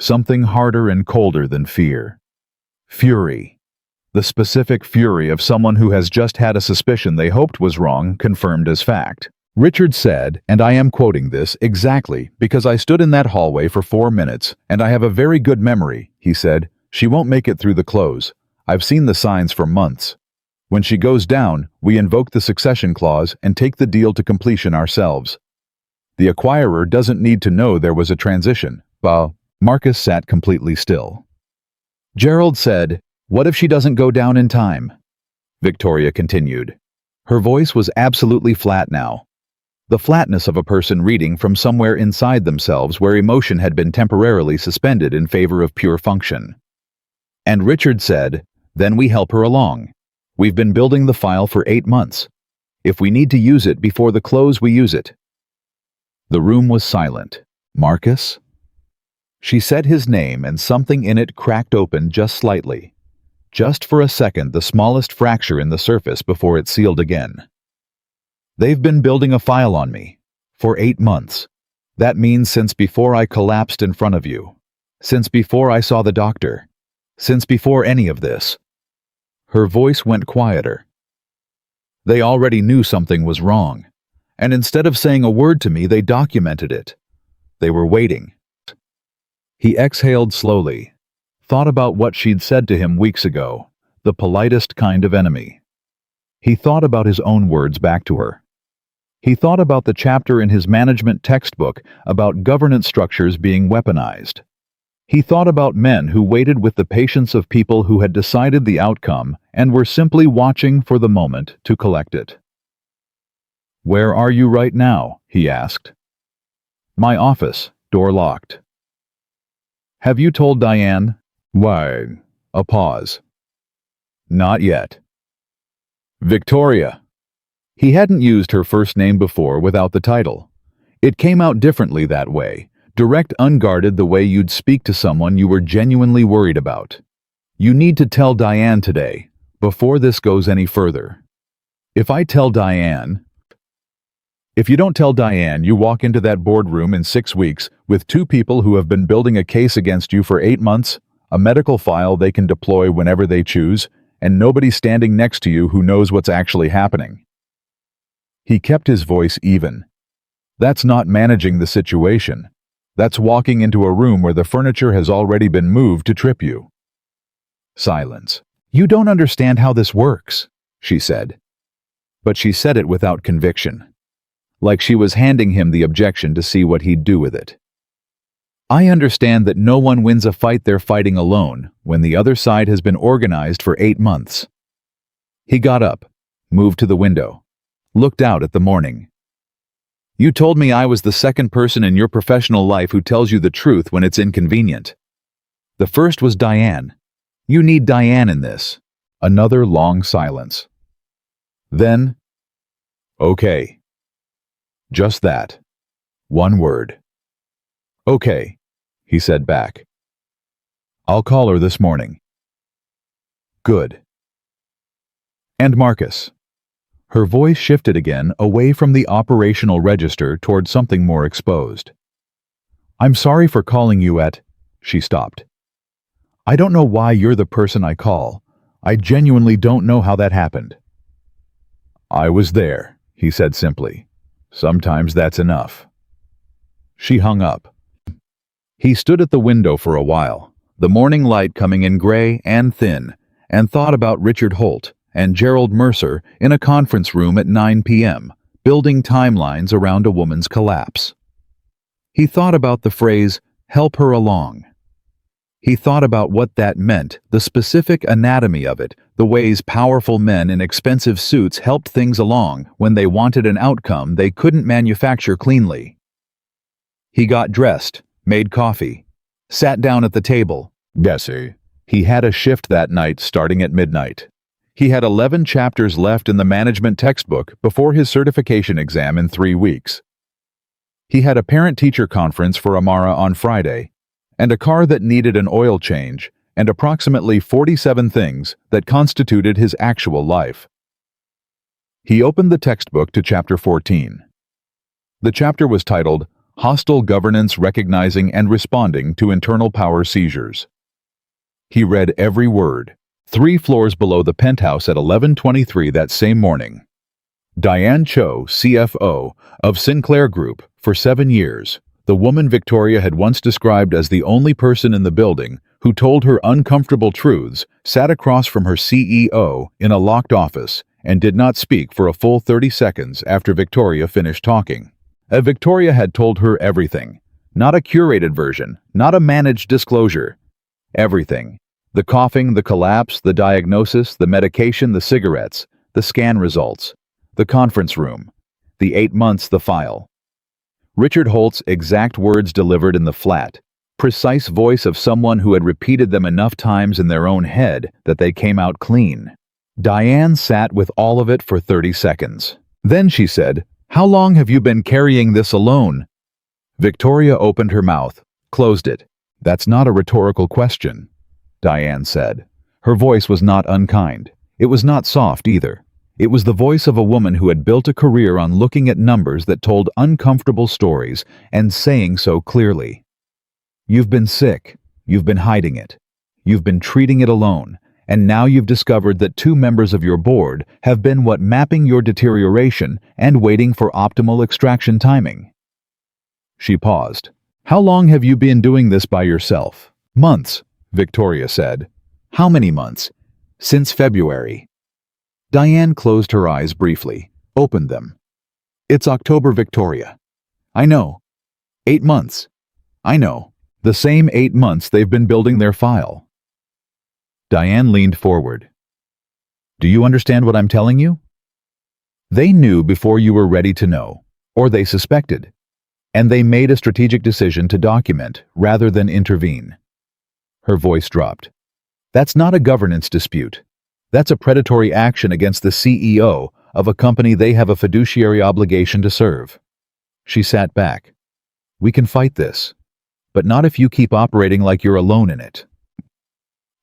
Something harder and colder than fear. Fury. The specific fury of someone who has just had a suspicion they hoped was wrong confirmed as fact. Richard said, and I am quoting this exactly because I stood in that hallway for 4 minutes and I have a very good memory, he said, "She won't make it through the close. I've seen the signs for months. When she goes down, we invoke the succession clause and take the deal to completion ourselves. The acquirer doesn't need to know there was a transition." Marcus sat completely still. Gerald said, "What if she doesn't go down in time?" Victoria continued. Her voice was absolutely flat now. The flatness of a person reading from somewhere inside themselves where emotion had been temporarily suspended in favor of pure function. And Richard said, "Then we help her along. We've been building the file for 8 months. If we need to use it before the close, we use it." The room was silent. "Marcus?" She said his name and something in it cracked open just slightly. Just for a second, the smallest fracture in the surface before it sealed again. "They've been building a file on me. For 8 months. That means since before I collapsed in front of you. Since before I saw the doctor. Since before any of this." Her voice went quieter. "They already knew something was wrong. And instead of saying a word to me, they documented it. They were waiting." He exhaled slowly, thought about what she'd said to him weeks ago, the politest kind of enemy. He thought about his own words back to her. He thought about the chapter in his management textbook about governance structures being weaponized. He thought about men who waited with the patience of people who had decided the outcome and were simply watching for the moment to collect it. "Where are you right now?" he asked. "My office, door locked." "Have you told Diane?" "Why?" A pause. "Not yet." "Victoria." He hadn't used her first name before without the title. It came out differently that way, direct, unguarded, the way you'd speak to someone you were genuinely worried about. "You need to tell Diane today, before this goes any further. If I tell Diane..." If you don't tell Diane, you walk into that boardroom in 6 weeks with 2 people who have been building a case against you for 8 months, a medical file they can deploy whenever they choose, and nobody standing next to you who knows what's actually happening. He kept his voice even. That's not managing the situation. That's walking into a room where the furniture has already been moved to trip you. Silence. You don't understand how this works, she said. But she said it without conviction, like she was handing him the objection to see what he'd do with it. I understand that no one wins a fight they're fighting alone when the other side has been organized for 8 months. He got up, moved to the window, looked out at the morning. You told me I was the second person in your professional life who tells you the truth when it's inconvenient. The first was Diane. You need Diane in this. Another long silence. Then, okay. Just that. One word. Okay, he said back. I'll call her this morning. Good. And Marcus. Her voice shifted again away from the operational register toward something more exposed. I'm sorry for calling you at... She stopped. I don't know why you're the person I call. I genuinely don't know how that happened. I was there, he said simply. Sometimes that's enough. She hung up. He stood at the window for a while, the morning light coming in gray and thin, and thought about Richard Holt and Gerald Mercer in a conference room at 9 p.m., building timelines around a woman's collapse. He thought about the phrase, help her along. He thought about what that meant, the specific anatomy of it, the ways powerful men in expensive suits helped things along when they wanted an outcome they couldn't manufacture cleanly. He got dressed, made coffee, sat down at the table. Guessy. He had a shift that night starting at midnight. He had 11 chapters left in the management textbook before his certification exam in 3 weeks. He had a parent-teacher conference for Amara on Friday, and a car that needed an oil change, and approximately 47 things that constituted his actual life. He opened the textbook to chapter 14. The chapter was titled, Hostile Governance Recognizing and Responding to Internal Power Seizures. He read every word, 3 floors below the penthouse at 11:23 that same morning. Diane Cho, CFO of Sinclair Group for 7 years, the woman Victoria had once described as the only person in the building who told her uncomfortable truths, sat across from her CEO in a locked office and did not speak for a full 30 seconds after Victoria finished talking. Victoria had told her everything, not a curated version, not a managed disclosure. Everything. The coughing, the collapse, the diagnosis, the medication, the cigarettes, the scan results, the conference room, the 8 months, the file. Richard Holt's exact words delivered in the flat, precise voice of someone who had repeated them enough times in their own head that they came out clean. Diane sat with all of it for 30 seconds. Then she said, "How long have you been carrying this alone?" Victoria opened her mouth, closed it. "That's not a rhetorical question," Diane said. Her voice was not unkind. It was not soft either. It was the voice of a woman who had built a career on looking at numbers that told uncomfortable stories and saying so clearly. You've been sick. You've been hiding it. You've been treating it alone. And now you've discovered that 2 members of your board have been mapping your deterioration and waiting for optimal extraction timing. She paused. How long have you been doing this by yourself? Months, Victoria said. How many months? Since February. Diane closed her eyes briefly, opened them. It's October, Victoria. I know. 8 months. I know. The same 8 months they've been building their file. Diane leaned forward. Do you understand what I'm telling you? They knew before you were ready to know, or they suspected, and they made a strategic decision to document rather than intervene. Her voice dropped. That's not a governance dispute. That's a predatory action against the CEO of a company they have a fiduciary obligation to serve. She sat back. We can fight this, but not if you keep operating like you're alone in it.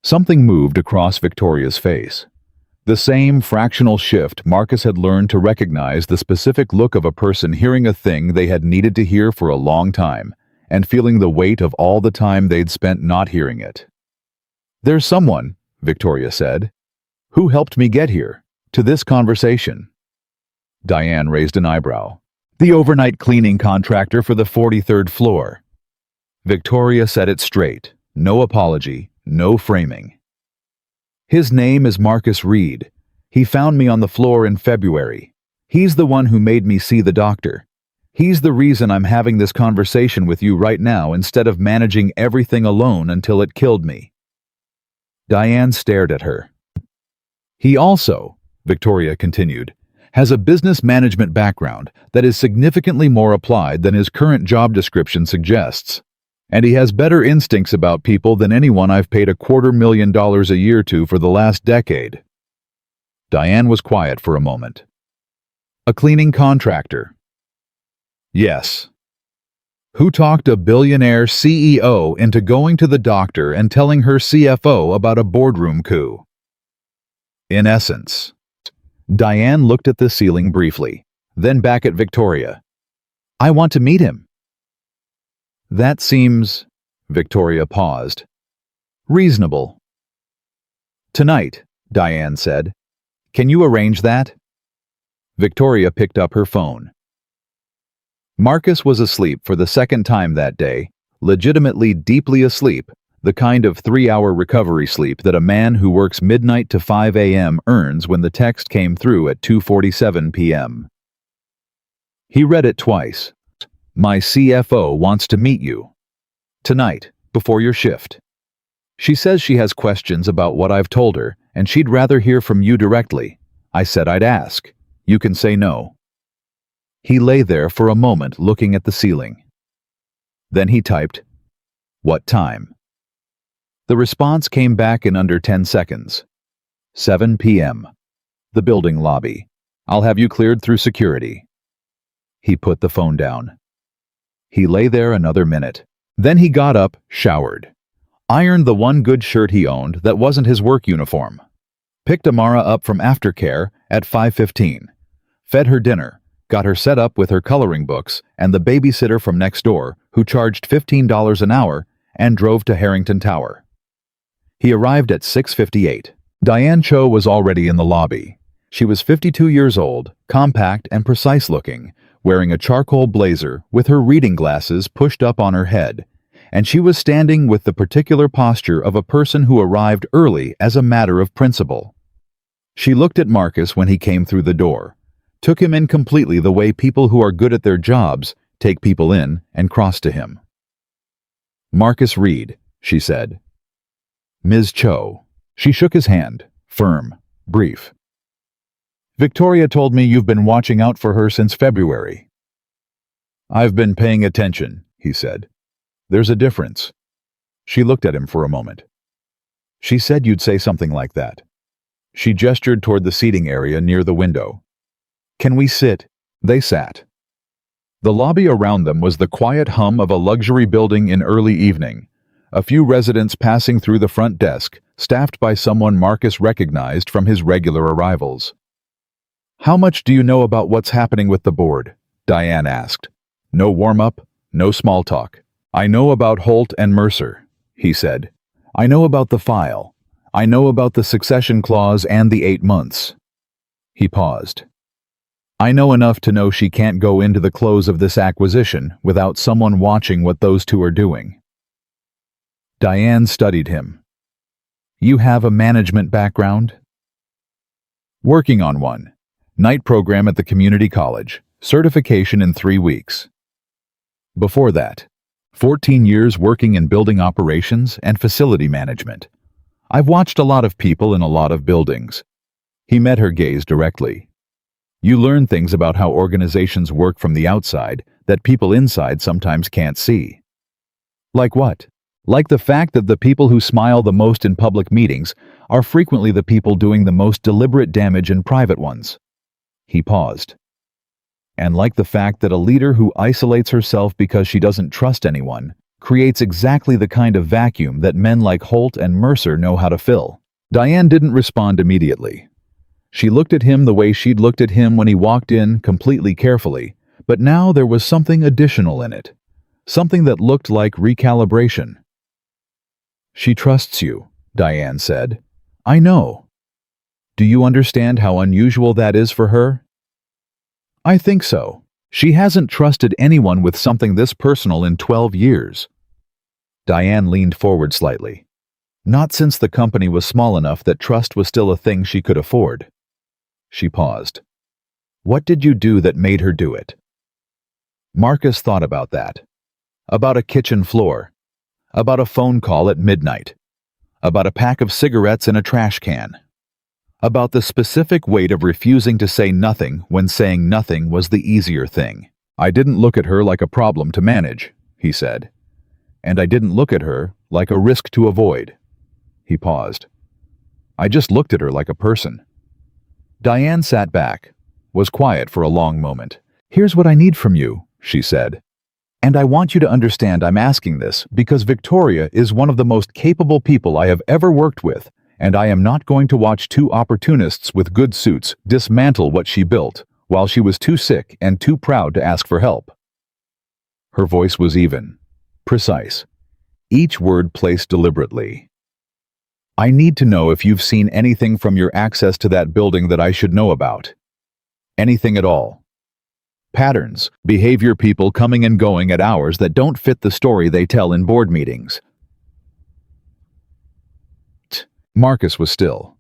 Something moved across Victoria's face. The same fractional shift Marcus had learned to recognize the specific look of a person hearing a thing they had needed to hear for a long time and feeling the weight of all the time they'd spent not hearing it. There's someone, Victoria said, who helped me get here, to this conversation. Diane raised an eyebrow. The overnight cleaning contractor for the 43rd floor. Victoria said it straight. No apology, no framing. His name is Marcus Reed. He found me on the floor in February. He's the one who made me see the doctor. He's the reason I'm having this conversation with you right now instead of managing everything alone until it killed me. Diane stared at her. He also, Victoria continued, has a business management background that is significantly more applied than his current job description suggests. And he has better instincts about people than anyone I've paid $250,000 a year to for the last decade. Diane was quiet for a moment. A cleaning contractor. Yes. Who talked a billionaire CEO into going to the doctor and telling her CFO about a boardroom coup? In essence. Diane looked at the ceiling briefly, then back at Victoria. I want to meet him. That seems, Victoria paused, reasonable. Tonight, Diane said. Can you arrange that? Victoria picked up her phone. Marcus was asleep for the second time that day, legitimately deeply asleep, the kind of 3-hour recovery sleep that a man who works midnight to 5 a.m. earns when the text came through at 2:47 p.m. He read it twice. My CFO wants to meet you. Tonight, before your shift. She says she has questions about what I've told her, and she'd rather hear from you directly. I said I'd ask. You can say no. He lay there for a moment looking at the ceiling. Then he typed, What time? The response came back in under 10 seconds. 7 p.m. The building lobby. I'll have you cleared through security. He put the phone down. He lay there another minute. Then he got up, showered. Ironed the one good shirt he owned that wasn't his work uniform. Picked Amara up from aftercare at 5:15. Fed her dinner. Got her set up with her coloring books and the babysitter from next door, who charged $15 an hour, and drove to Harrington Tower. He arrived at 6:58. Diane Cho was already in the lobby. She was 52 years old, compact and precise-looking, wearing a charcoal blazer with her reading glasses pushed up on her head, and she was standing with the particular posture of a person who arrived early as a matter of principle. She looked at Marcus when he came through the door, took him in completely the way people who are good at their jobs take people in, and crossed to him. Marcus Reed, she said. Ms. Cho. She shook his hand, firm, brief. Victoria told me you've been watching out for her since February. I've been paying attention, he said. There's a difference. She looked at him for a moment. She said you'd say something like that. She gestured toward the seating area near the window. Can we sit? They sat. The lobby around them was the quiet hum of a luxury building in early evening. A few residents passing through the front desk, staffed by someone Marcus recognized from his regular arrivals. How much do you know about what's happening with the board? Diane asked. No warm-up, no small talk. I know about Holt and Mercer, he said. I know about the file. I know about the succession clause and the 8 months. He paused. I know enough to know she can't go into the close of this acquisition without someone watching what those two are doing. Diane studied him. You have a management background? Working on one. Night program at the community college. Certification in 3 weeks. Before that, 14 years working in building operations and facility management. I've watched a lot of people in a lot of buildings. He met her gaze directly. You learn things about how organizations work from the outside that people inside sometimes can't see. Like what? Like the fact that the people who smile the most in public meetings are frequently the people doing the most deliberate damage in private ones. He paused. And like the fact that a leader who isolates herself because she doesn't trust anyone creates exactly the kind of vacuum that men like Holt and Mercer know how to fill. Diane didn't respond immediately. She looked at him the way she'd looked at him when he walked in, completely carefully, but now there was something additional in it. Something that looked like recalibration. She trusts you, Diane said. I know. Do you understand how unusual that is for her? I think so. She hasn't trusted anyone with something this personal in 12 years. Diane leaned forward slightly. Not since the company was small enough that trust was still a thing she could afford. She paused. What did you do that made her do it? Marcus thought about that. About a kitchen floor. About a phone call at midnight. About a pack of cigarettes in a trash can. About the specific weight of refusing to say nothing when saying nothing was the easier thing. I didn't look at her like a problem to manage, he said. And I didn't look at her like a risk to avoid. He paused. I just looked at her like a person. Diane sat back, was quiet for a long moment. Here's what I need from you, she said. And I want you to understand I'm asking this because Victoria is one of the most capable people I have ever worked with, and I am not going to watch two opportunists with good suits dismantle what she built while she was too sick and too proud to ask for help. Her voice was even, precise, each word placed deliberately. I need to know if you've seen anything from your access to that building that I should know about. Anything at all. Patterns, behavior, people coming and going at hours that don't fit the story they tell in board meetings. Marcus was still.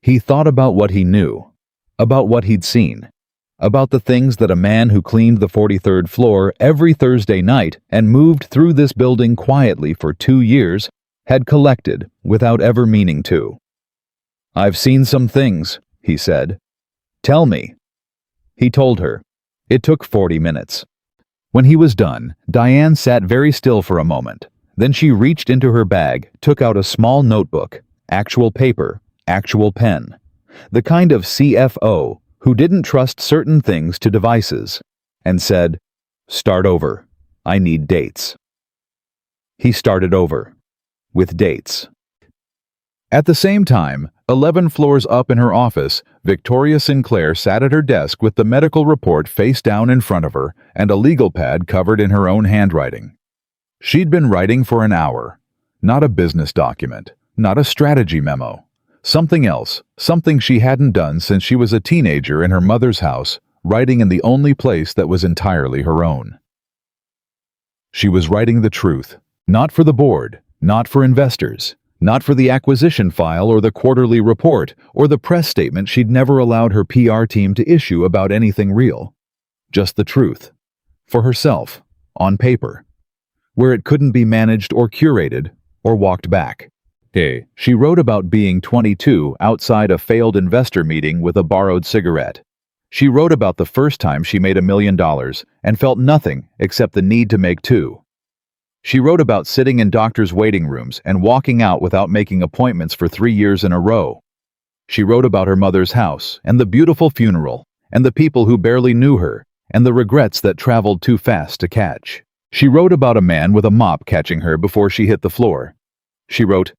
He thought about what he knew, about what he'd seen, about the things that a man who cleaned the 43rd floor every Thursday night and moved through this building quietly for 2 years had collected without ever meaning to. I've seen some things, he said. Tell me. He told her. It took 40 minutes. When he was done, Diane sat very still for a moment. Then she reached into her bag, took out a small notebook, actual paper, actual pen. The kind of CFO who didn't trust certain things to devices, and said, Start over. I need dates. He started over. With dates. At the same time, 11 floors up in her office, Victoria Sinclair sat at her desk with the medical report face down in front of her and a legal pad covered in her own handwriting. She'd been writing for an hour. Not a business document, not a strategy memo. Something else, something she hadn't done since she was a teenager in her mother's house, writing in the only place that was entirely her own. She was writing the truth, not for the board, not for investors, not for the acquisition file or the quarterly report or the press statement she'd never allowed her PR team to issue about anything real. Just the truth. For herself, on paper. Where it couldn't be managed or curated or walked back. She wrote about being 22 outside a failed investor meeting with a borrowed cigarette. She wrote about the first time she made $1 million and felt nothing except the need to make two. She wrote about sitting in doctors' waiting rooms and walking out without making appointments for 3 years in a row. She wrote about her mother's house and the beautiful funeral and the people who barely knew her and the regrets that traveled too fast to catch. She wrote about a man with a mop catching her before she hit the floor. She wrote,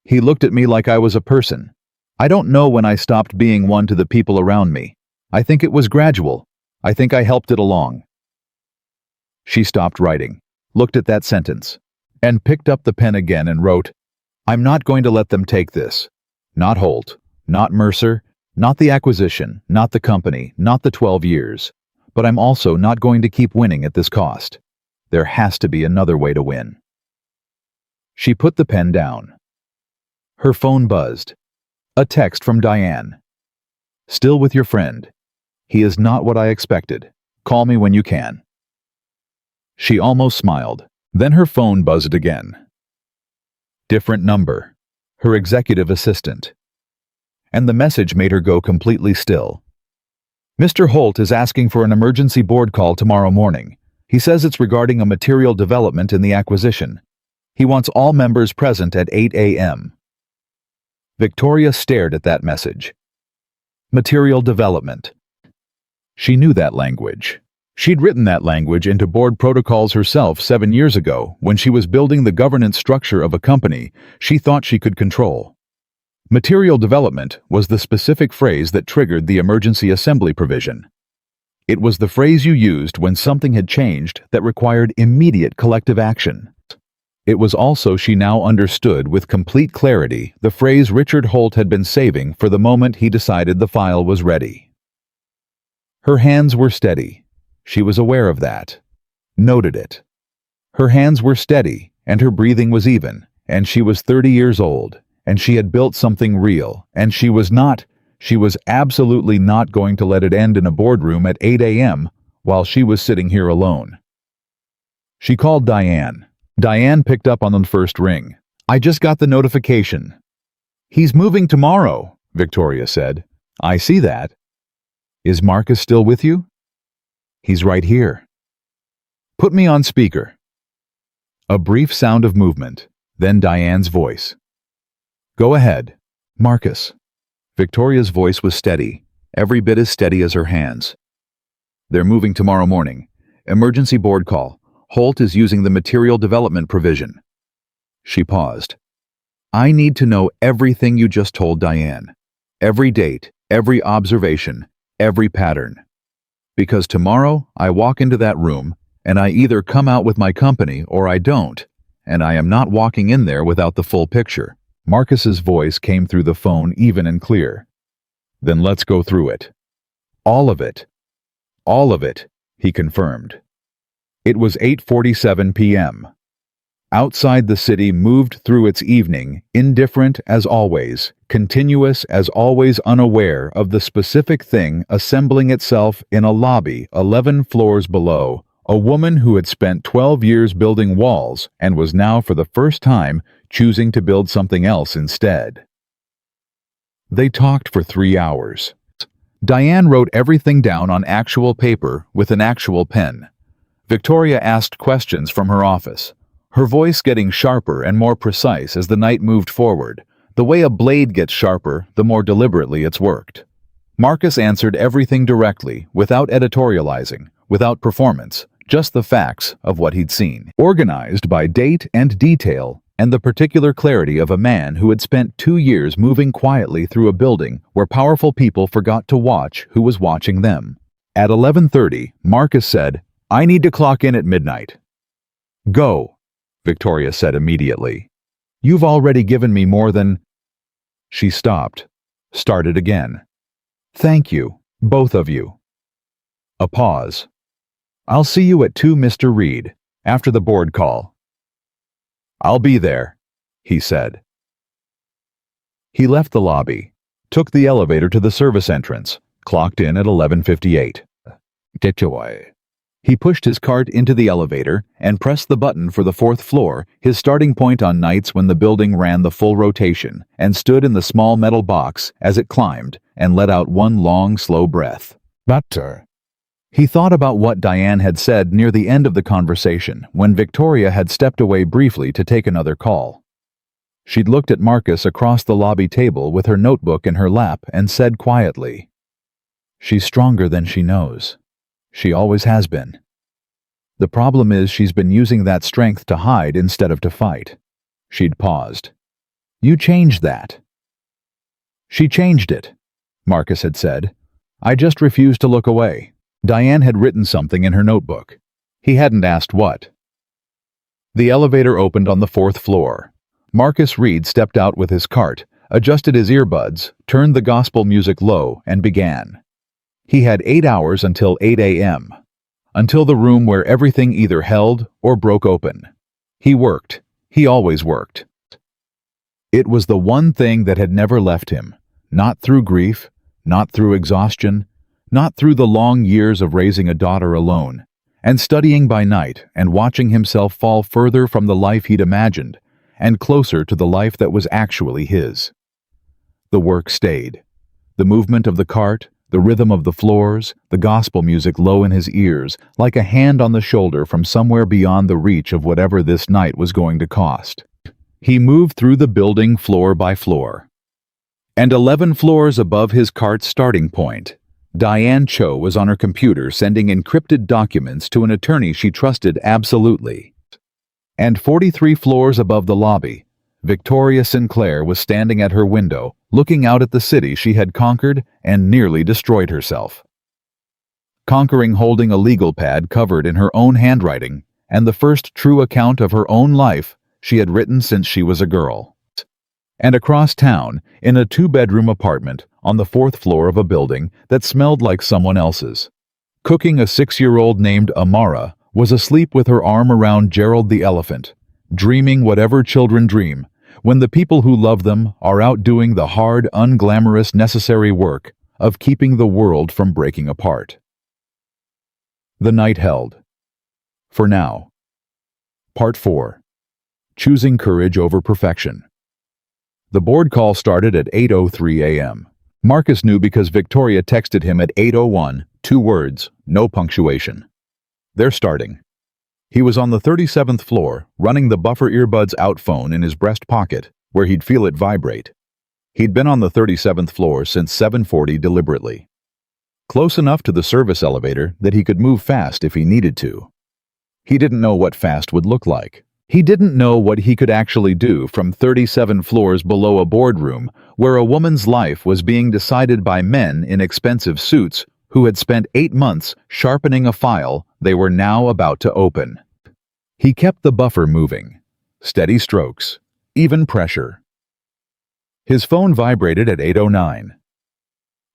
He looked at me like I was a person. I don't know when I stopped being one to the people around me. I think it was gradual. I think I helped it along. She stopped writing, looked at that sentence, and picked up the pen again and wrote, I'm not going to let them take this. Not Holt, not Mercer, not the acquisition, not the company, not the 12 years. But I'm also not going to keep winning at this cost. There has to be another way to win. She put the pen down. Her phone buzzed. A text from Diane. Still with your friend. He is not what I expected. Call me when you can. She almost smiled. Then her phone buzzed again. Different number. Her executive assistant. And the message made her go completely still. Mr. Holt is asking for an emergency board call tomorrow morning. He says it's regarding a material development in the acquisition. He wants all members present at 8 a.m. Victoria stared at that message. Material development. She knew that language. She'd written that language into board protocols herself 7 years ago when she was building the governance structure of a company she thought she could control. Material development was the specific phrase that triggered the emergency assembly provision. It was the phrase you used when something had changed that required immediate collective action. It was also, she now understood with complete clarity, the phrase Richard Holt had been saving for the moment he decided the file was ready. Her hands were steady. She was aware of that. Noted it. Her hands were steady, and her breathing was even, and she was 30 years old, and she had built something real, and she was absolutely not going to let it end in a boardroom at 8 a.m. while she was sitting here alone. She called Diane. Diane picked up on the first ring. "I just got the notification." "He's moving tomorrow," Victoria said. "I see that." "Is Marcus still with you?" "He's right here." "Put me on speaker." A brief sound of movement, then Diane's voice. "Go ahead, Marcus." Victoria's voice was steady, every bit as steady as her hands. "They're moving tomorrow morning. Emergency board call. Holt is using the material development provision." She paused. "I need to know everything you just told Diane. Every date, every observation, every pattern. Because tomorrow I walk into that room and I either come out with my company or I don't, and I am not walking in there without the full picture." Marcus's voice came through the phone even and clear. "Then let's go through it." "All of it." "All of it," he confirmed. It was 8:47 p.m. Outside the city moved through its evening, indifferent as always, continuous as always, unaware of the specific thing assembling itself in a lobby 11 floors below, a woman who had spent 12 years building walls and was now for the first time choosing to build something else instead. They talked for 3 hours. Diane wrote everything down on actual paper with an actual pen. Victoria asked questions from her office, her voice getting sharper and more precise as the night moved forward, the way a blade gets sharper the more deliberately it's worked. Marcus answered everything directly, without editorializing, without performance, just the facts of what he'd seen, organized by date and detail and the particular clarity of a man who had spent 2 years moving quietly through a building where powerful people forgot to watch who was watching them. At 11:30, Marcus said, "I need to clock in at midnight." "Go," Victoria said immediately. "You've already given me more than—" She stopped, started again. "Thank you, both of you." A pause. "I'll see you at 2, Mr. Reed, after the board call." "I'll be there," he said. He left the lobby, took the elevator to the service entrance, clocked in at 11:58. He pushed his cart into the elevator and pressed the button for the 4th floor, his starting point on nights when the building ran the full rotation, and stood in the small metal box as it climbed and let out one long, slow breath. "Butter." He thought about what Diane had said near the end of the conversation when Victoria had stepped away briefly to take another call. She'd looked at Marcus across the lobby table with her notebook in her lap and said quietly, "She's stronger than she knows. She always has been. The problem is she's been using that strength to hide instead of to fight." She'd paused. "You changed that." "She changed it," Marcus had said. "I just refused to look away." Diane had written something in her notebook. He hadn't asked what. The elevator opened on the 4th floor. Marcus Reed stepped out with his cart, adjusted his earbuds, turned the gospel music low, and began. He had 8 hours until 8 a.m., until the room where everything either held or broke open. He worked. He always worked. It was the one thing that had never left him, not through grief, not through exhaustion, not through the long years of raising a daughter alone, and studying by night and watching himself fall further from the life he'd imagined, and closer to the life that was actually his. The work stayed. The movement of the cart, the rhythm of the floors, the gospel music low in his ears, like a hand on the shoulder from somewhere beyond the reach of whatever this night was going to cost. He moved through the building floor by floor. And 11 floors above his cart's starting point, Diane Cho was on her computer sending encrypted documents to an attorney she trusted absolutely. And 43 floors above the lobby, Victoria Sinclair was standing at her window, looking out at the city she had conquered and nearly destroyed herself. Conquering holding a legal pad covered in her own handwriting, and the first true account of her own life she had written since she was a girl. And across town, in a 2-bedroom apartment on the 4th floor of a building that smelled like someone else's. Cooking, a 6-year-old named Amara was asleep with her arm around Gerald the elephant, dreaming whatever children dream when the people who love them are out doing the hard, unglamorous, necessary work of keeping the world from breaking apart. The night held. For now. Part 4. Choosing courage over perfection. The board call started at 8:03 a.m. Marcus knew because Victoria texted him at 8:01, 2 words, no punctuation. They're starting. He was on the 37th floor, running the buffer earbuds out phone in his breast pocket, where he'd feel it vibrate. He'd been on the 37th floor since 7:40 deliberately. Close enough to the service elevator that he could move fast if he needed to. He didn't know what fast would look like. He didn't know what he could actually do from 37 floors below a boardroom where a woman's life was being decided by men in expensive suits who had spent 8 months sharpening a file they were now about to open. He kept the buffer moving. Steady strokes. Even pressure. His phone vibrated at 8:09.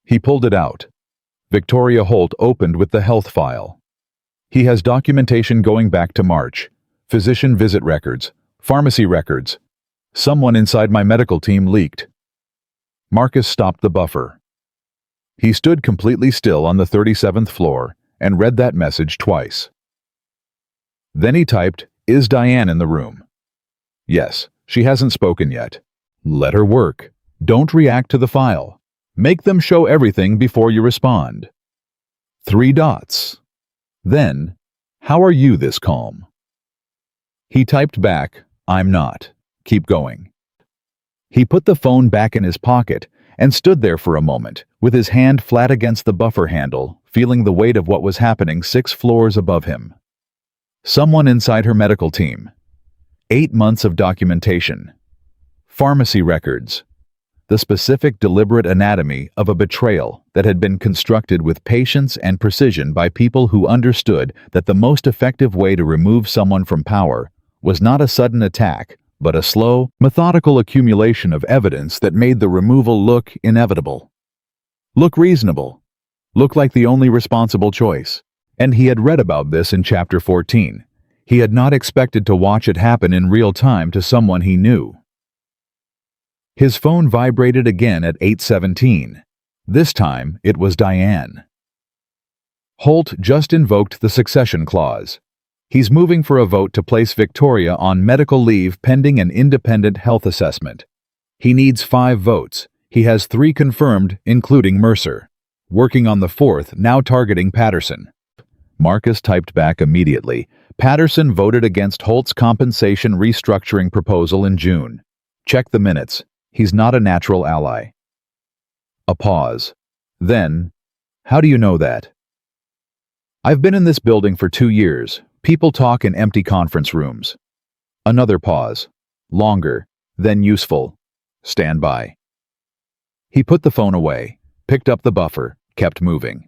He pulled it out. Victoria Holt opened with the health file. He has documentation going back to March. Physician visit records. Pharmacy records. Someone inside my medical team leaked. Marcus stopped the buffer. He stood completely still on the 37th floor and read that message twice. Then he typed, "Is Diane in the room?" Yes, she hasn't spoken yet. Let her work. Don't react to the file. Make them show everything before you respond. 3 dots. Then, how are you this calm? He typed back, I'm not. Keep going. He put the phone back in his pocket and stood there for a moment, with his hand flat against the buffer handle, feeling the weight of what was happening 6 floors above him. Someone inside her medical team. 8 months of documentation. Pharmacy records. The specific, deliberate anatomy of a betrayal that had been constructed with patience and precision by people who understood that the most effective way to remove someone from power was not a sudden attack, but a slow, methodical accumulation of evidence that made the removal look inevitable. Look reasonable. Look like the only responsible choice. And he had read about this in Chapter 14. He had not expected to watch it happen in real time to someone he knew. His phone vibrated again at 8:17. This time, it was Diane. Holt just invoked the succession clause. He's moving for a vote to place Victoria on medical leave pending an independent health assessment. He needs 5 votes. He has 3 confirmed, including Mercer. Working on the 4th, now targeting Patterson. Marcus typed back immediately. Patterson voted against Holt's compensation restructuring proposal in June. Check the minutes. He's not a natural ally. A pause. Then, how do you know that? I've been in this building for 2 years. People talk in empty conference rooms. Another pause. Longer, then useful. Stand by. He put the phone away, picked up the buffer, kept moving.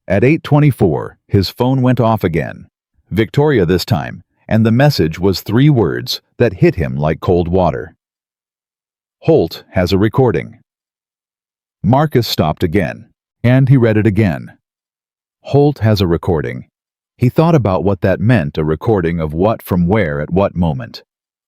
At 8:24, his phone went off again. Victoria this time, and the message was 3 words that hit him like cold water. Holt has a recording. Marcus stopped again, and he read it again. Holt has a recording. He thought about what that meant, a recording of what from where at what moment.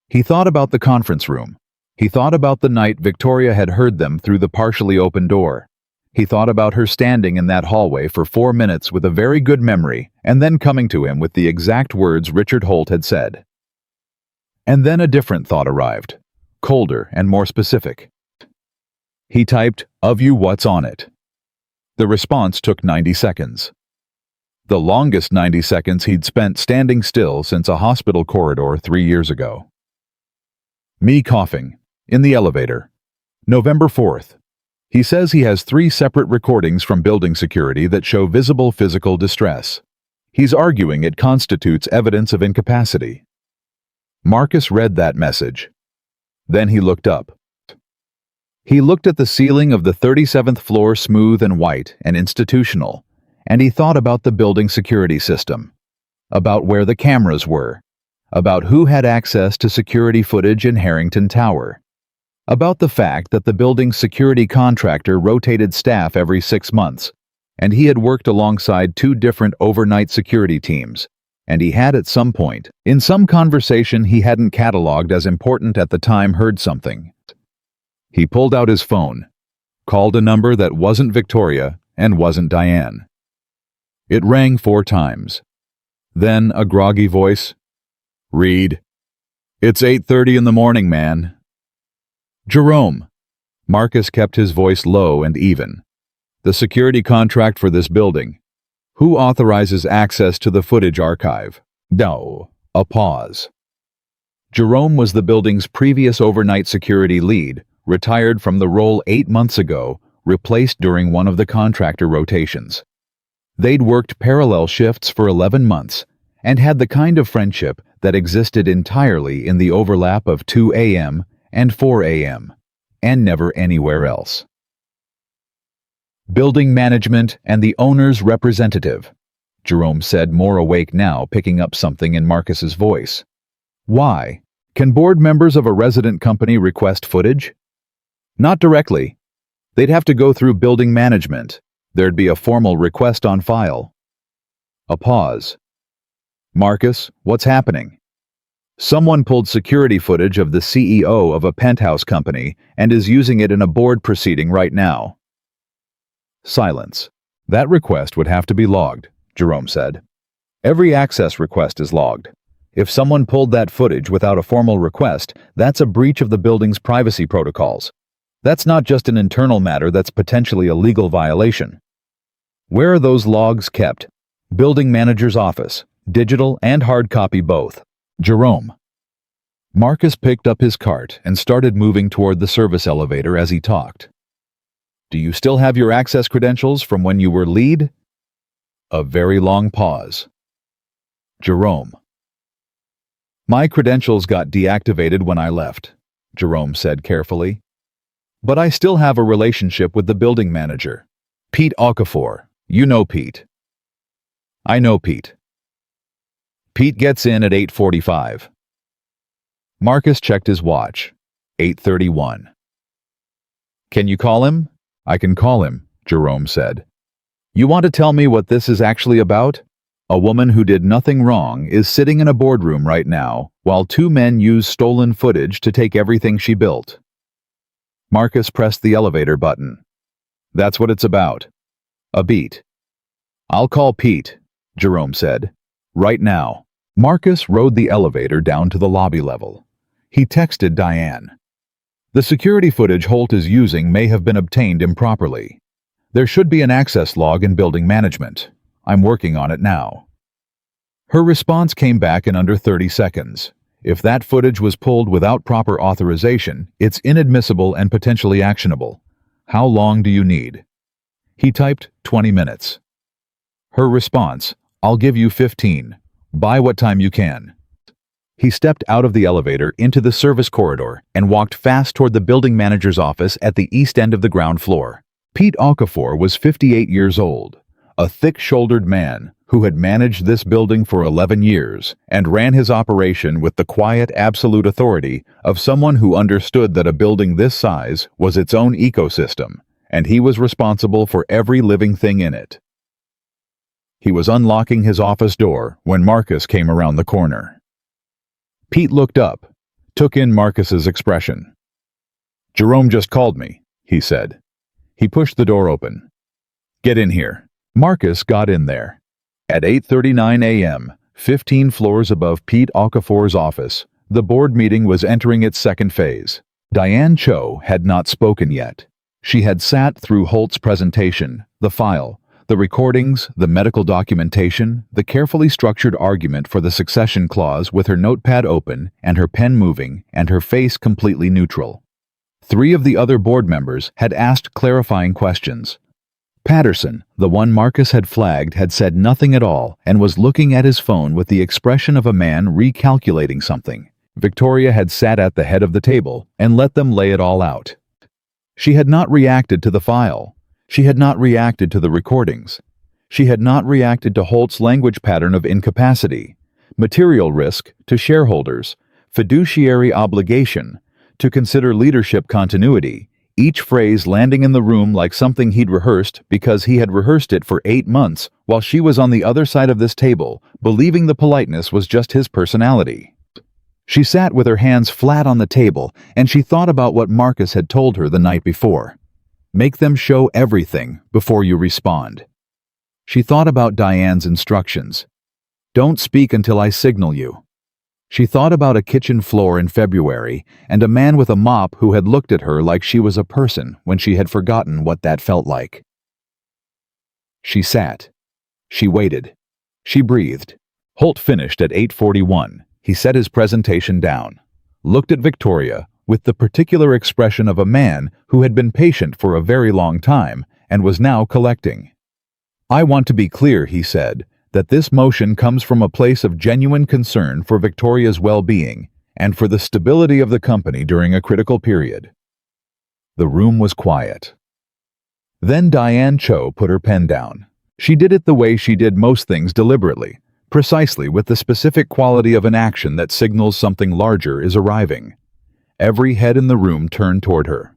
He thought about the conference room. He thought about the night Victoria had heard them through the partially open door. He thought about her standing in that hallway for 4 minutes with a very good memory and then coming to him with the exact words Richard Holt had said. And then a different thought arrived, colder and more specific. He typed, "Of you, what's on it?" The response took 90 seconds. The longest 90 seconds he'd spent standing still since a hospital corridor 3 years ago. Me coughing. In the elevator. November 4th. He says he has 3 separate recordings from building security that show visible physical distress. He's arguing it constitutes evidence of incapacity. Marcus read that message. Then he looked up. He looked at the ceiling of the 37th floor, smooth and white and institutional, and he thought about the building security system, about where the cameras were, about who had access to security footage in Harrington Tower, about the fact that the building's security contractor rotated staff every 6 months, and he had worked alongside two different overnight security teams, and he had at some point, in some conversation he hadn't cataloged as important at the time, heard something. He pulled out his phone, called a number that wasn't Victoria and wasn't Diane. It rang 4 times. Then a groggy voice, "Reed, it's 8:30 in the morning, man." "Jerome." Marcus kept his voice low and even. "The security contract for this building. Who authorizes access to the footage archive?" No. A pause. Jerome was the building's previous overnight security lead, retired from the role 8 months ago, replaced during one of the contractor rotations. They'd worked parallel shifts for 11 months and had the kind of friendship that existed entirely in the overlap of 2 a.m. and 4 a.m., and never anywhere else. "Building management and the owner's representative," Jerome said, more awake now, picking up something in Marcus's voice. "Why? Can board members of a resident company request footage?" "Not directly. They'd have to go through building management. There'd be a formal request on file." A pause. "Marcus, what's happening?" "Someone pulled security footage of the CEO of a penthouse company and is using it in a board proceeding right now." Silence. "That request would have to be logged," Jerome said. "Every access request is logged. If someone pulled that footage without a formal request, that's a breach of the building's privacy protocols. That's not just an internal matter, that's potentially a legal violation." "Where are those logs kept?" "Building manager's office, digital and hard copy both." "Jerome." Marcus picked up his cart and started moving toward the service elevator as he talked. "Do you still have your access credentials from when you were lead?" A very long pause. "Jerome." "My credentials got deactivated when I left," Jerome said carefully. "But I still have a relationship with the building manager, Pete Okafor. You know Pete." "I know Pete." "Pete gets in at 8:45. Marcus checked his watch. 8:31. "Can you call him?" "I can call him," Jerome said. "You want to tell me what this is actually about? A woman who did nothing wrong is sitting in a boardroom right now while 2 men use stolen footage to take everything she built." Marcus pressed the elevator button. "That's what it's about." A beat. "I'll call Pete," Jerome said. "Right now." Marcus rode the elevator down to the lobby level. He texted Diane. "The security footage Holt is using may have been obtained improperly. There should be an access log in building management. I'm working on it now." Her response came back in under 30 seconds. "If that footage was pulled without proper authorization, it's inadmissible and potentially actionable. How long do you need?" He typed 20 minutes. Her response, "I'll give you 15. By what time you can." He stepped out of the elevator into the service corridor and walked fast toward the building manager's office at the east end of the ground floor. Pete Okafor was 58 years old, a thick-shouldered man who had managed this building for 11 years and ran his operation with the quiet, absolute authority of someone who understood that a building this size was its own ecosystem, and he was responsible for every living thing in it. He was unlocking his office door when Marcus came around the corner. Pete looked up, took in Marcus's expression. "Jerome just called me," he said. He pushed the door open. "Get in here." Marcus got in there. At 8:39 a.m., 15 floors above Pete Okafor's office, the board meeting was entering its second phase. Diane Cho had not spoken yet. She had sat through Holt's presentation, the file, the recordings, the medical documentation, the carefully structured argument for the succession clause with her notepad open and her pen moving and her face completely neutral. 3 of the other board members had asked clarifying questions. Patterson, the one Marcus had flagged, had said nothing at all and was looking at his phone with the expression of a man recalculating something. Victoria had sat at the head of the table and let them lay it all out. She had not reacted to the file. She had not reacted to the recordings. She had not reacted to Holt's language pattern of incapacity, material risk to shareholders, fiduciary obligation, to consider leadership continuity, each phrase landing in the room like something he'd rehearsed because he had rehearsed it for 8 months while she was on the other side of this table, believing the politeness was just his personality. She sat with her hands flat on the table, and she thought about what Marcus had told her the night before. Make them show everything before you respond. She thought about Diane's instructions. Don't speak until I signal you. She thought about a kitchen floor in February and a man with a mop who had looked at her like she was a person when she had forgotten what that felt like. She sat. She waited. She breathed. Holt finished at 8:41. He set his presentation down, looked at Victoria with the particular expression of a man who had been patient for a very long time and was now collecting. I want to be clear, he said, that this motion comes from a place of genuine concern for Victoria's well-being and for the stability of the company during a critical period. The room was quiet. Then Diane Cho put her pen down. She did it the way she did most things, deliberately, precisely with the specific quality of an action that signals something larger is arriving. Every head in the room turned toward her.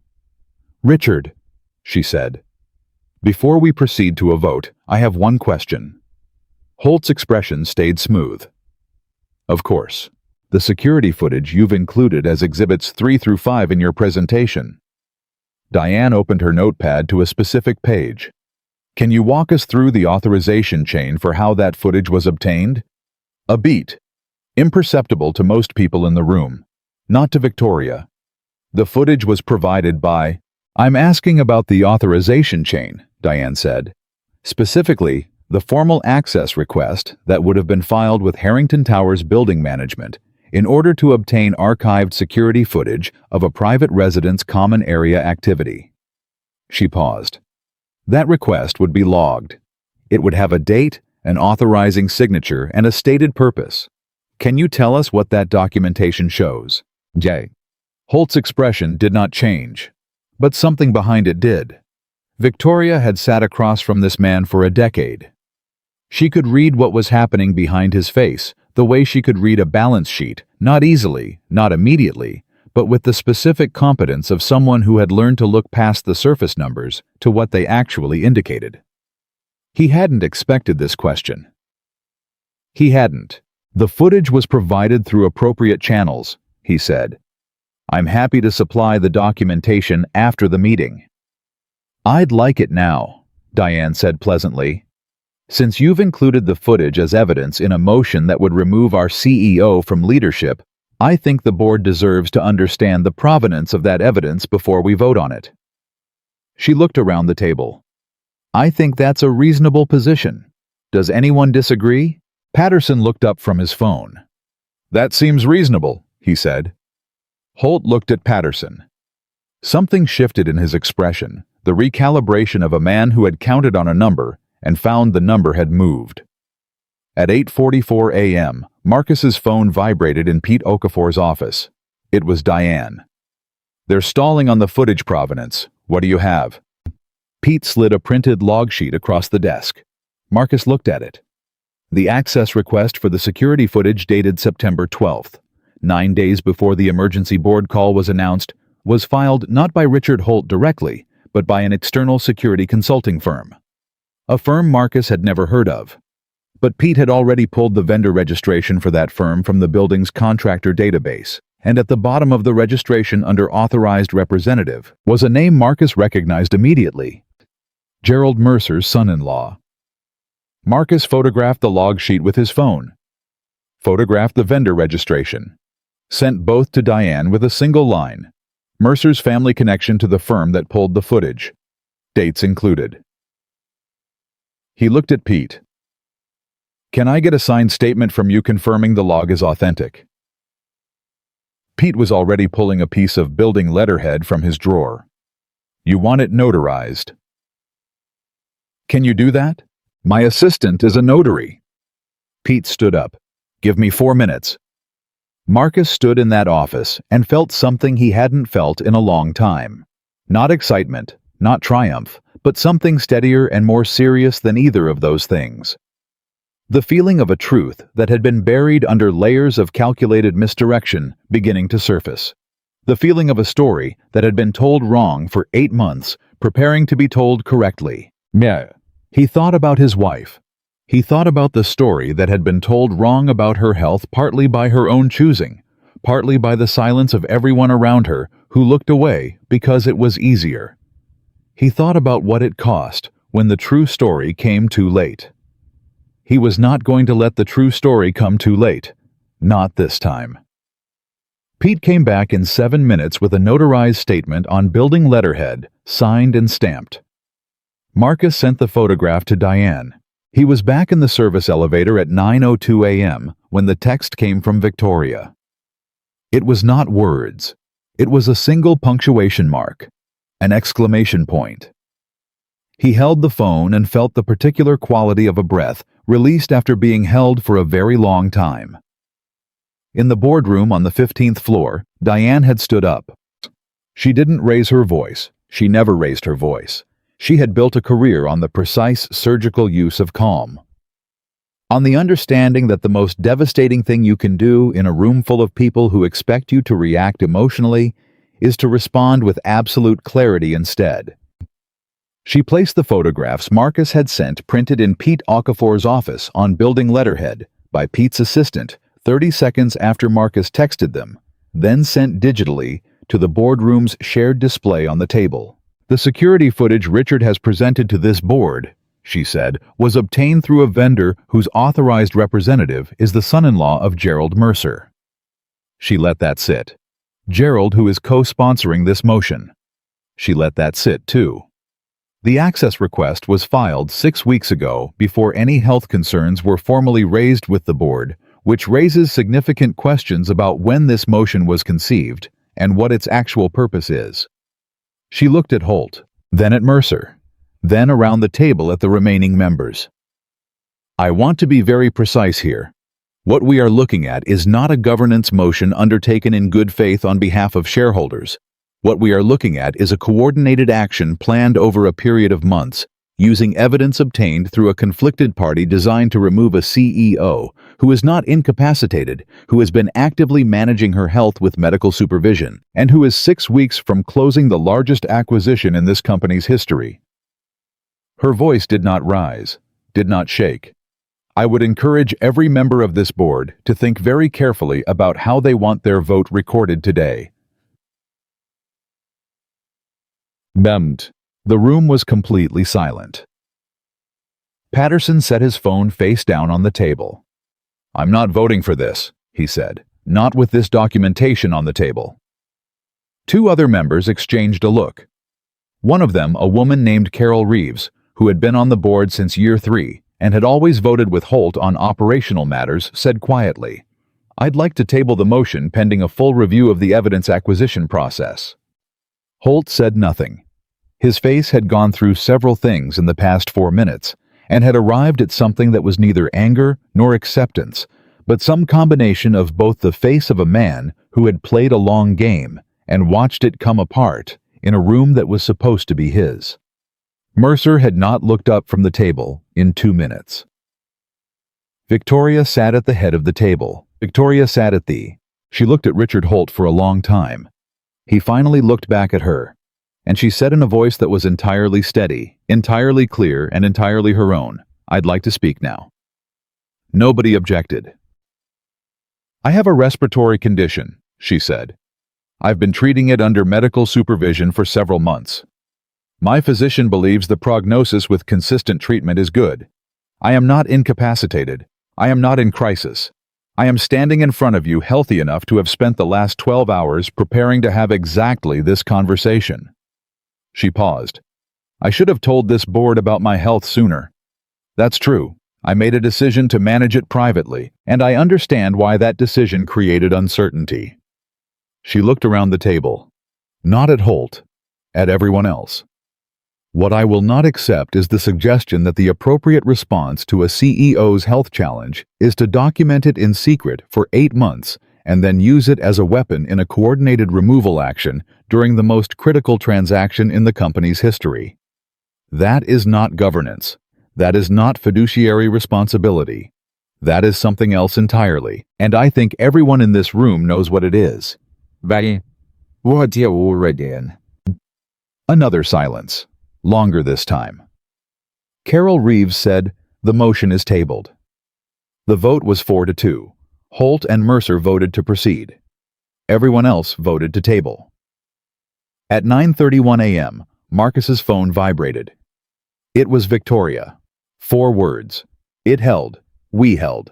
"Richard," she said, "before we proceed to a vote, I have one question." Holt's expression stayed smooth. "Of course. The security footage you've included as exhibits 3 through 5 in your presentation." Diane opened her notepad to a specific page. "Can you walk us through the authorization chain for how that footage was obtained?" A beat, imperceptible to most people in the room, not to Victoria. The footage was provided by... "I'm asking about the authorization chain," Diane said. "Specifically, the formal access request that would have been filed with Harrington Towers Building Management in order to obtain archived security footage of a private resident's common area activity." She paused. "That request would be logged. It would have a date, an authorizing signature, and a stated purpose. Can you tell us what that documentation shows?" J. Holt's expression did not change, but something behind it did. Victoria had sat across from this man for a decade. She could read what was happening behind his face, the way she could read a balance sheet, not easily, not immediately, but with the specific competence of someone who had learned to look past the surface numbers to what they actually indicated. He hadn't expected this question. He hadn't. "The footage was provided through appropriate channels," he said. "I'm happy to supply the documentation after the meeting." "I'd like it now," Diane said pleasantly. "Since you've included the footage as evidence in a motion that would remove our CEO from leadership, I think the board deserves to understand the provenance of that evidence before we vote on it." She looked around the table. "I think that's a reasonable position. Does anyone disagree?" Patterson looked up from his phone. "That seems reasonable," he said. Holt looked at Patterson. Something shifted in his expression, the recalibration of a man who had counted on a number and found the number had moved. At 8:44 a.m., Marcus's phone vibrated in Pete Okafor's office. It was Diane. "They're stalling on the footage provenance. What do you have?" Pete slid a printed log sheet across the desk. Marcus looked at it. The access request for the security footage dated September 12th, 9 days before the emergency board call was announced, was filed not by Richard Holt directly, but by an external security consulting firm. A firm Marcus had never heard of. But Pete had already pulled the vendor registration for that firm from the building's contractor database, and at the bottom of the registration under Authorized Representative was a name Marcus recognized immediately: Gerald Mercer's son-in-law. Marcus photographed the log sheet with his phone, photographed the vendor registration, sent both to Diane with a single line: Mercer's family connection to the firm that pulled the footage. Dates included. He looked at Pete. "Can I get a signed statement from you confirming the log is authentic?" Pete was already pulling a piece of building letterhead from his drawer. "You want it notarized." "Can you do that? My assistant is a notary." Pete stood up. "Give me 4 minutes." Marcus stood in that office and felt something he hadn't felt in a long time. Not excitement, not triumph, but something steadier and more serious than either of those things. The feeling of a truth that had been buried under layers of calculated misdirection beginning to surface. The feeling of a story that had been told wrong for 8 months, preparing to be told correctly. Yeah. He thought about his wife. He thought about the story that had been told wrong about her health, partly by her own choosing, partly by the silence of everyone around her who looked away because it was easier. He thought about what it cost when the true story came too late. He was not going to let the true story come too late. Not this time. Pete came back in 7 minutes with a notarized statement on building letterhead, signed and stamped. Marcus sent the photograph to Diane. He was back in the service elevator at 9:02 a.m. when the text came from Victoria. It was not words. It was a single punctuation mark, an exclamation point. He held the phone and felt the particular quality of a breath released after being held for a very long time. In the boardroom on the 15th floor, Diane had stood up. She didn't raise her voice. She never raised her voice. She had built a career on the precise surgical use of calm. On the understanding that the most devastating thing you can do in a room full of people who expect you to react emotionally is to respond with absolute clarity instead. She placed the photographs Marcus had sent printed in Pete Okafor's office on building letterhead by Pete's assistant 30 seconds after Marcus texted them, then sent digitally to the boardroom's shared display on the table. The security footage Richard has presented to this board, she said, was obtained through a vendor whose authorized representative is the son-in-law of Gerald Mercer. She let that sit. Gerald, who is co-sponsoring this motion. She let that sit, too. The access request was filed 6 weeks ago before any health concerns were formally raised with the board, which raises significant questions about when this motion was conceived and what its actual purpose is. She looked at Holt, then at Mercer, then around the table at the remaining members. I want to be very precise here. What we are looking at is not a governance motion undertaken in good faith on behalf of shareholders. What we are looking at is a coordinated action planned over a period of months, using evidence obtained through a conflicted party designed to remove a CEO who is not incapacitated, who has been actively managing her health with medical supervision, and who is 6 weeks from closing the largest acquisition in this company's history. Her voice did not rise, did not shake. I would encourage every member of this board to think very carefully about how they want their vote recorded today. Bemmed. The room was completely silent. Patterson set his phone face down on the table. I'm not voting for this, he said, not with this documentation on the table. 2 other members exchanged a look. One of them, a woman named Carol Reeves, who had been on the board since year 3 and had always voted with Holt on operational matters, said quietly, I'd like to table the motion pending a full review of the evidence acquisition process. Holt said nothing. His face had gone through several things in the past 4 minutes and had arrived at something that was neither anger nor acceptance, but some combination of both the face of a man who had played a long game and watched it come apart in a room that was supposed to be his. Mercer had not looked up from the table in 2 minutes. Victoria sat at the head of the table. She looked at Richard Holt for a long time. He finally looked back at her, and she said in a voice that was entirely steady, entirely clear, and entirely her own, I'd like to speak now. Nobody objected. I have a respiratory condition, she said. I've been treating it under medical supervision for several months. My physician believes the prognosis with consistent treatment is good. I am not incapacitated. I am not in crisis. I am standing in front of you healthy enough to have spent the last 12 hours preparing to have exactly this conversation. She paused. I should have told this board about my health sooner. That's true. I made a decision to manage it privately, and I understand why that decision created uncertainty. She looked around the table. Not at Holt, at everyone else. What I will not accept is the suggestion that the appropriate response to a CEO's health challenge is to document it in secret for 8 months and then use it as a weapon in a coordinated removal action during the most critical transaction in the company's history. That is not governance. That is not fiduciary responsibility. That is something else entirely, and I think everyone in this room knows what it is. 我跳舞瑞典. Another silence, longer this time. Carol Reeves said, "The motion is tabled." The vote was 4-2. Holt and Mercer voted to proceed. Everyone else voted to table. At 9:31 a.m., Marcus's phone vibrated. It was Victoria. 4 words. It held. We held.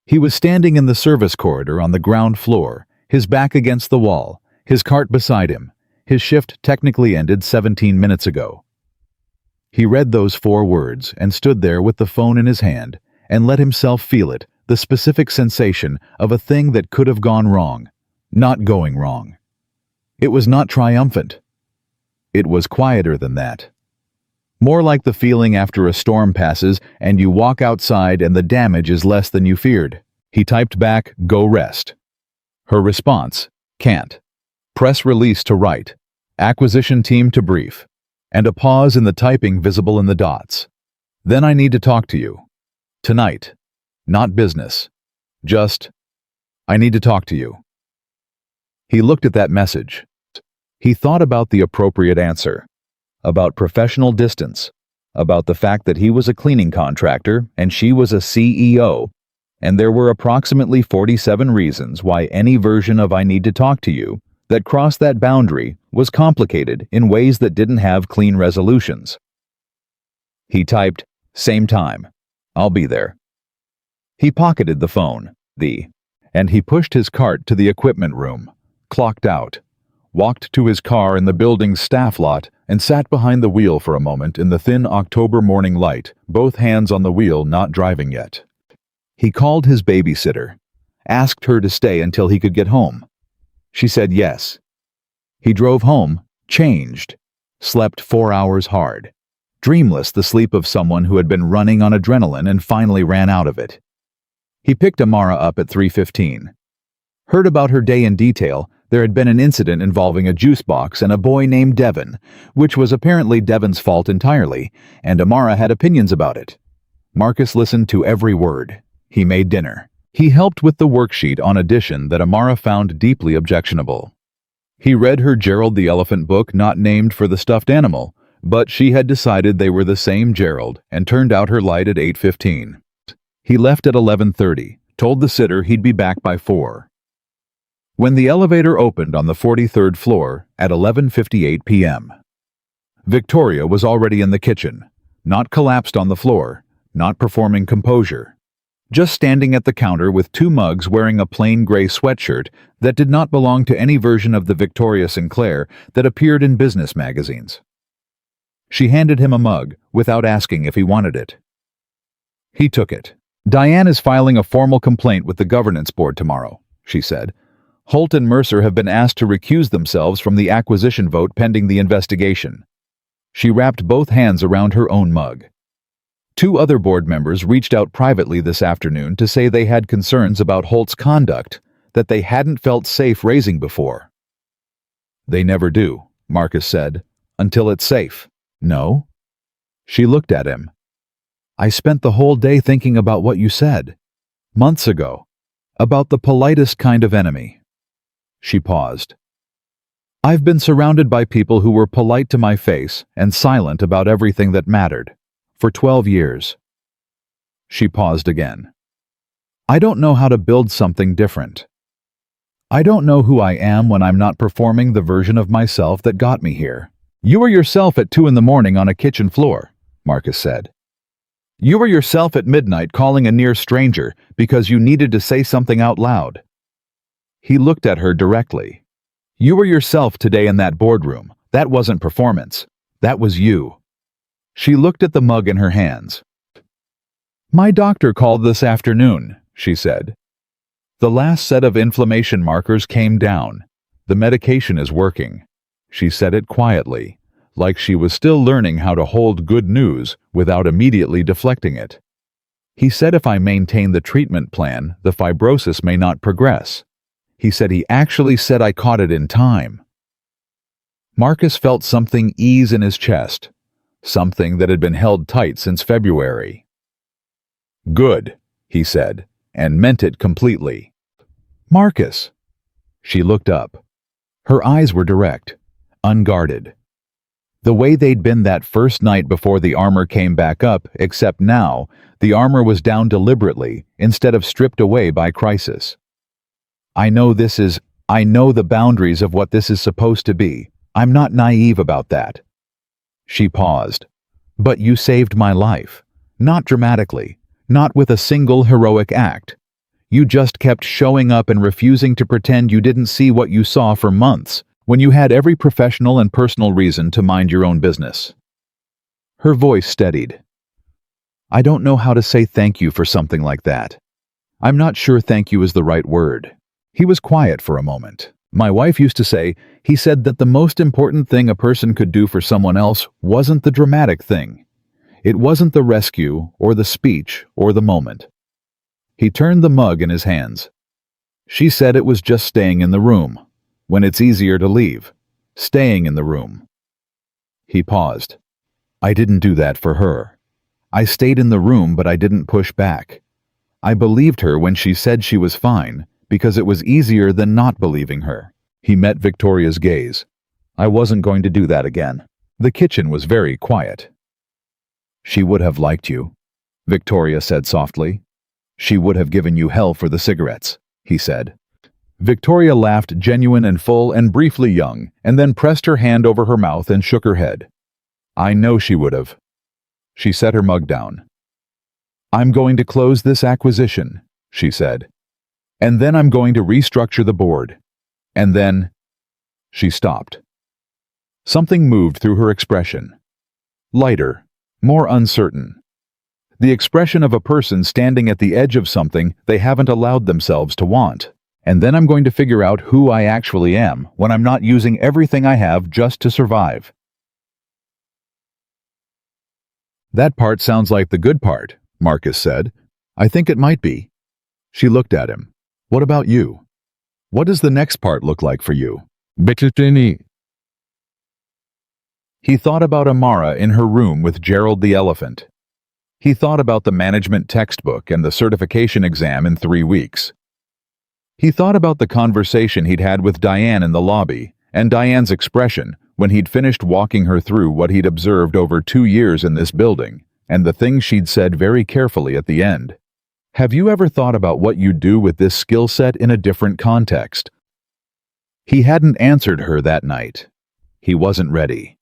He was standing in the service corridor on the ground floor, his back against the wall, his cart beside him. His shift technically ended 17 minutes ago. He read those 4 words and stood there with the phone in his hand and let himself feel it, the specific sensation of a thing that could have gone wrong, not going wrong. It was not triumphant. It was quieter than that. More like the feeling after a storm passes and you walk outside and the damage is less than you feared. He typed back, "Go rest." Her response, "Can't." Press release to write. Acquisition team to brief. And a pause in the typing visible in the dots. "Then I need to talk to you. Tonight. Not business. Just, I need to talk to you." He looked at that message. He thought about the appropriate answer. About professional distance. About the fact that he was a cleaning contractor and she was a CEO. And there were approximately 47 reasons why any version of "I need to talk to you" that crossed that boundary was complicated in ways that didn't have clean resolutions. He typed, "Same time. I'll be there." He pocketed the phone, and he pushed his cart to the equipment room, clocked out, walked to his car in the building's staff lot, and sat behind the wheel for a moment in the thin October morning light, both hands on the wheel, not driving yet. He called his babysitter, asked her to stay until he could get home. She said yes. He drove home, changed, slept 4 hours hard, dreamless, the sleep of someone who had been running on adrenaline and finally ran out of it. He picked Amara up at 3:15. Heard about her day in detail. There had been an incident involving a juice box and a boy named Devin, which was apparently Devin's fault entirely, and Amara had opinions about it. Marcus listened to every word. He made dinner. He helped with the worksheet on addition that Amara found deeply objectionable. He read her Gerald the Elephant book, not named for the stuffed animal, but she had decided they were the same Gerald and turned out her light at 8:15. He left at 11:30, told the sitter he'd be back by 4. When the elevator opened on the 43rd floor at 11:58 p.m., Victoria was already in the kitchen, not collapsed on the floor, not performing composure. Just standing at the counter with 2 mugs, wearing a plain gray sweatshirt that did not belong to any version of the Victoria Sinclair that appeared in business magazines. She handed him a mug without asking if he wanted it. He took it. "Diane is filing a formal complaint with the governance board tomorrow," she said. "Holt and Mercer have been asked to recuse themselves from the acquisition vote pending the investigation." She wrapped both hands around her own mug. 2 other board members reached out privately this afternoon to say they had concerns about Holt's conduct that they hadn't felt safe raising before. "They never do," Marcus said, "until it's safe." "No?" She looked at him. "I spent the whole day thinking about what you said. Months ago. About the politest kind of enemy." She paused. "I've been surrounded by people who were polite to my face and silent about everything that mattered. For 12 years. She paused again. "I don't know how to build something different. I don't know who I am when I'm not performing the version of myself that got me here." "You were yourself at 2 in the morning on a kitchen floor," Marcus said. "You were yourself at midnight calling a near stranger because you needed to say something out loud." He looked at her directly. "You were yourself today in that boardroom. That wasn't performance. That was you." She looked at the mug in her hands. "My doctor called this afternoon," she said. "The last set of inflammation markers came down. The medication is working." She said it quietly, like she was still learning how to hold good news without immediately deflecting it. "He said if I maintain the treatment plan, the fibrosis may not progress. He said he actually said I caught it in time." Marcus felt something ease in his chest. Something that had been held tight since February. "Good," he said, and meant it completely. "Marcus." She looked up. Her eyes were direct, unguarded. The way they'd been that first night before the armor came back up, except now, the armor was down deliberately instead of stripped away by crisis. I know the boundaries of what this is supposed to be. I'm not naive about that. She paused. But you saved my life. Not dramatically. Not with a single heroic act. You just kept showing up and refusing to pretend you didn't see what you saw for months, when you had every professional and personal reason to mind your own business. Her voice steadied. I don't know how to say thank you for something like that. I'm not sure thank you is the right word. He was quiet for a moment. My wife used to say, he said that the most important thing a person could do for someone else wasn't the dramatic thing. It wasn't the rescue, or the speech, or the moment. He turned the mug in his hands. She said it was just staying in the room. When it's easier to leave. Staying in the room. He paused. I didn't do that for her. I stayed in the room, but I didn't push back. I believed her when she said she was fine, because it was easier than not believing her. He met Victoria's gaze. I wasn't going to do that again. The kitchen was very quiet. She would have liked you, Victoria said softly. She would have given you hell for the cigarettes, he said. Victoria laughed, genuine and full and briefly young, and then pressed her hand over her mouth and shook her head. I know she would have. She set her mug down. I'm going to close this acquisition, she said. And then I'm going to restructure the board. And then... She stopped. Something moved through her expression. Lighter, more uncertain. The expression of a person standing at the edge of something they haven't allowed themselves to want. And then I'm going to figure out who I actually am when I'm not using everything I have just to survive. That part sounds like the good part, Marcus said. I think it might be. She looked at him. What about you? What does the next part look like for you? Better training. He thought about Amara in her room with Gerald the elephant. He thought about the management textbook and the certification exam in 3 weeks. He thought about the conversation he'd had with Diane in the lobby, and Diane's expression when he'd finished walking her through what he'd observed over 2 years in this building, and the things she'd said very carefully at the end. Have you ever thought about what you'd do with this skill set in a different context? He hadn't answered her that night. He wasn't ready.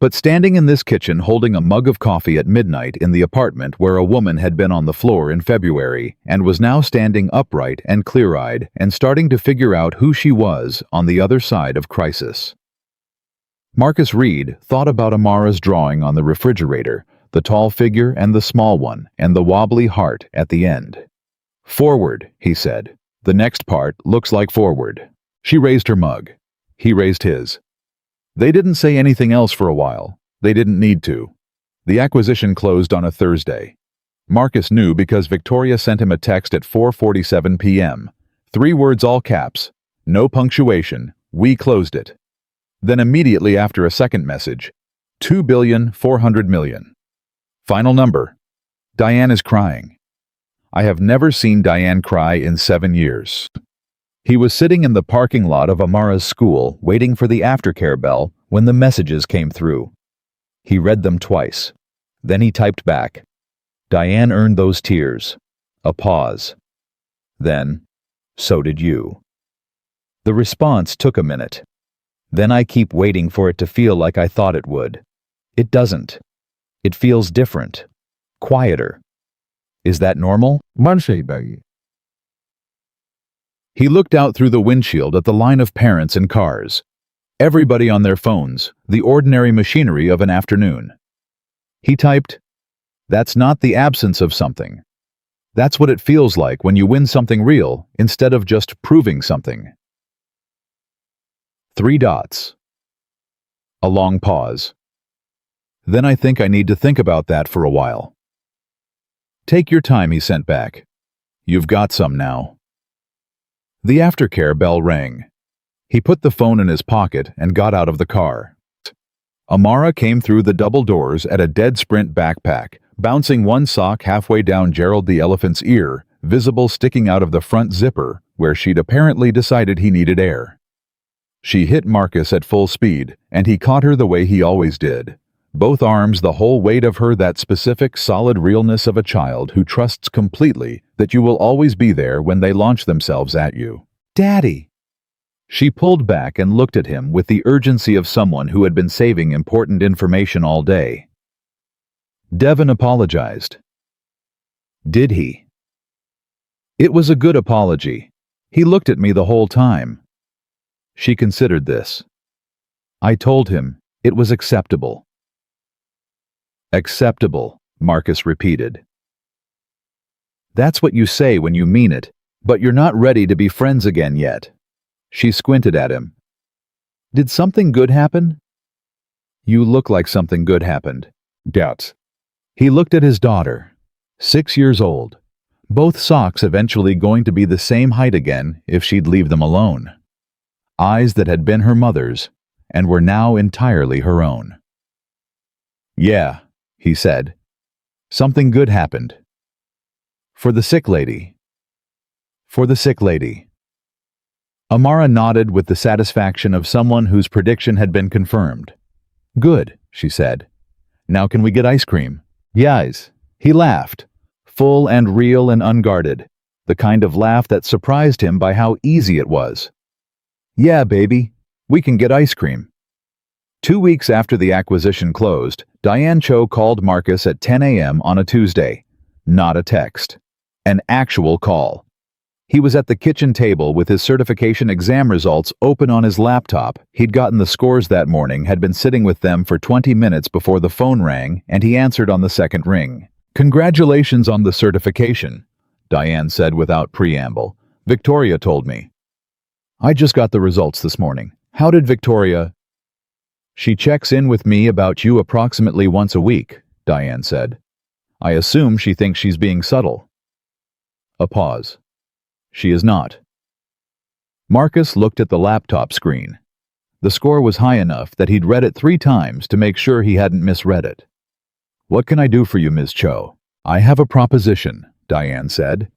But standing in this kitchen holding a mug of coffee at midnight in the apartment where a woman had been on the floor in February and was now standing upright and clear-eyed and starting to figure out who she was on the other side of crisis. Marcus Reed thought about Amara's drawing on the refrigerator, the tall figure and the small one, and the wobbly heart at the end. Forward, he said. The next part looks like forward. She raised her mug. He raised his. They didn't say anything else for a while. They didn't need to. The acquisition closed on a Thursday. Marcus knew because Victoria sent him a text at 4:47 p.m. 3 words all caps. No punctuation. We closed it. Then immediately after a second message, 2,400,000,000. Final number. Diane is crying. I have never seen Diane cry in 7 years. He was sitting in the parking lot of Amara's school waiting for the aftercare bell when the messages came through. He read them twice. Then he typed back. Diane earned those tears. A pause. Then, so did you. The response took a minute. Then I keep waiting for it to feel like I thought it would. It doesn't. It feels different. Quieter. Is that normal? He looked out through the windshield at the line of parents and cars. Everybody on their phones, the ordinary machinery of an afternoon. He typed, That's not the absence of something. That's what it feels like when you win something real instead of just proving something. 3 dots. A long pause. Then I think I need to think about that for a while. Take your time, he sent back. You've got some now. The aftercare bell rang. He put the phone in his pocket and got out of the car. Amara came through the double doors at a dead sprint backpack, bouncing one sock halfway down Gerald the elephant's ear, visible sticking out of the front zipper, where she'd apparently decided he needed air. She hit Marcus at full speed, and he caught her the way he always did. Both arms, the whole weight of her, that specific, solid realness of a child who trusts completely that you will always be there when they launch themselves at you. "Daddy!" She pulled back and looked at him with the urgency of someone who had been saving important information all day. Devon apologized. Did he? It was a good apology. He looked at me the whole time. She considered this. I told him it was acceptable. Acceptable, Marcus repeated. That's what you say when you mean it, but you're not ready to be friends again yet. She squinted at him. Did something good happen? You look like something good happened. Doubts. He looked at his daughter, 6 years old. Both socks eventually going to be the same height again if she'd leave them alone. Eyes that had been her mother's and were now entirely her own. Yeah, he said. Something good happened. For the sick lady. For the sick lady. Amara nodded with the satisfaction of someone whose prediction had been confirmed. Good, she said. Now can we get ice cream? Yes. He laughed, full and real and unguarded, the kind of laugh that surprised him by how easy it was. Yeah, baby, we can get ice cream. 2 weeks after the acquisition closed, Diane Cho called Marcus at 10 a.m. on a Tuesday. Not a text. An actual call. He was at the kitchen table with his certification exam results open on his laptop. He'd gotten the scores that morning, had been sitting with them for 20 minutes before the phone rang, and he answered on the second ring. Congratulations on the certification, Diane said without preamble. Victoria told me. I just got the results this morning. How did Victoria? She checks in with me about you approximately once a week, Diane said. I assume she thinks she's being subtle. A pause. She is not. Marcus looked at the laptop screen. The score was high enough that he'd read it 3 times to make sure he hadn't misread it. What can I do for you, Ms. Cho? I have a proposition, Diane said.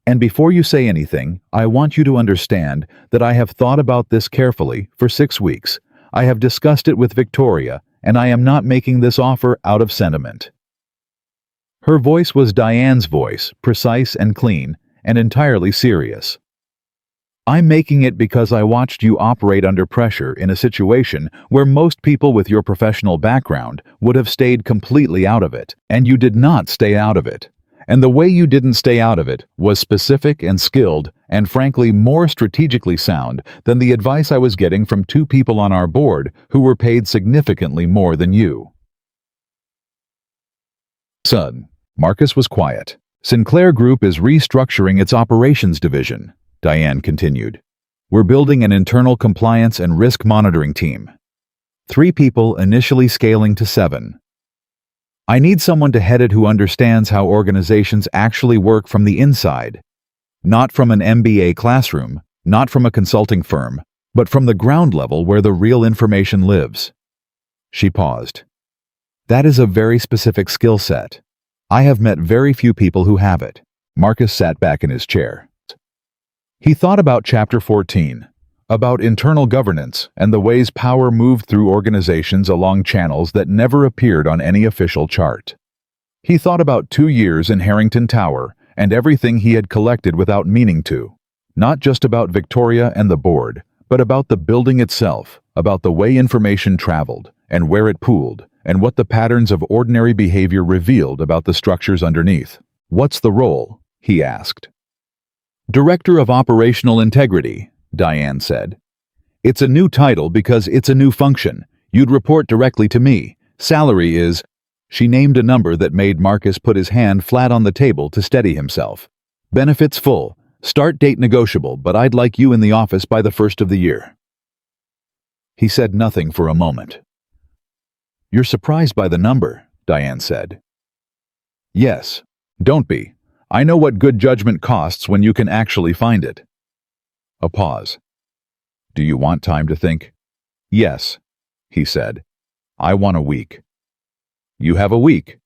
And before you say anything, I want you to understand that I have thought about this carefully for 6 weeks. I have discussed it with Victoria, and I am not making this offer out of sentiment. Her voice was Diane's voice, precise and clean, and entirely serious. I'm making it because I watched you operate under pressure in a situation where most people with your professional background would have stayed completely out of it, and you did not stay out of it. And the way you didn't stay out of it was specific and skilled, and frankly more strategically sound than the advice I was getting from 2 people on our board who were paid significantly more than you. Son, Marcus was quiet. Sinclair Group is restructuring its operations division, Diane continued. We're building an internal compliance and risk monitoring team. 3 people initially scaling to 7. I need someone to head it who understands how organizations actually work from the inside. Not from an MBA classroom, not from a consulting firm, but from the ground level where the real information lives. She paused. That is a very specific skill set. I have met very few people who have it. Marcus sat back in his chair. He thought about Chapter 14, about internal governance and the ways power moved through organizations along channels that never appeared on any official chart. He thought about 2 years in Harrington Tower and everything he had collected without meaning to. Not just about Victoria and the board, but about the building itself, about the way information traveled and where it pooled, and what the patterns of ordinary behavior revealed about the structures underneath. What's the role? He asked. Director of Operational Integrity, Diane said. It's a new title because it's a new function. You'd report directly to me. Salary is... She named a number that made Marcus put his hand flat on the table to steady himself. Benefits full. Start date negotiable, but I'd like you in the office by the 1st of the year. He said nothing for a moment. You're surprised by the number, Diane said. Yes. Don't be. I know what good judgment costs when you can actually find it. A pause. Do you want time to think? Yes, he said. I want a week. You have a week.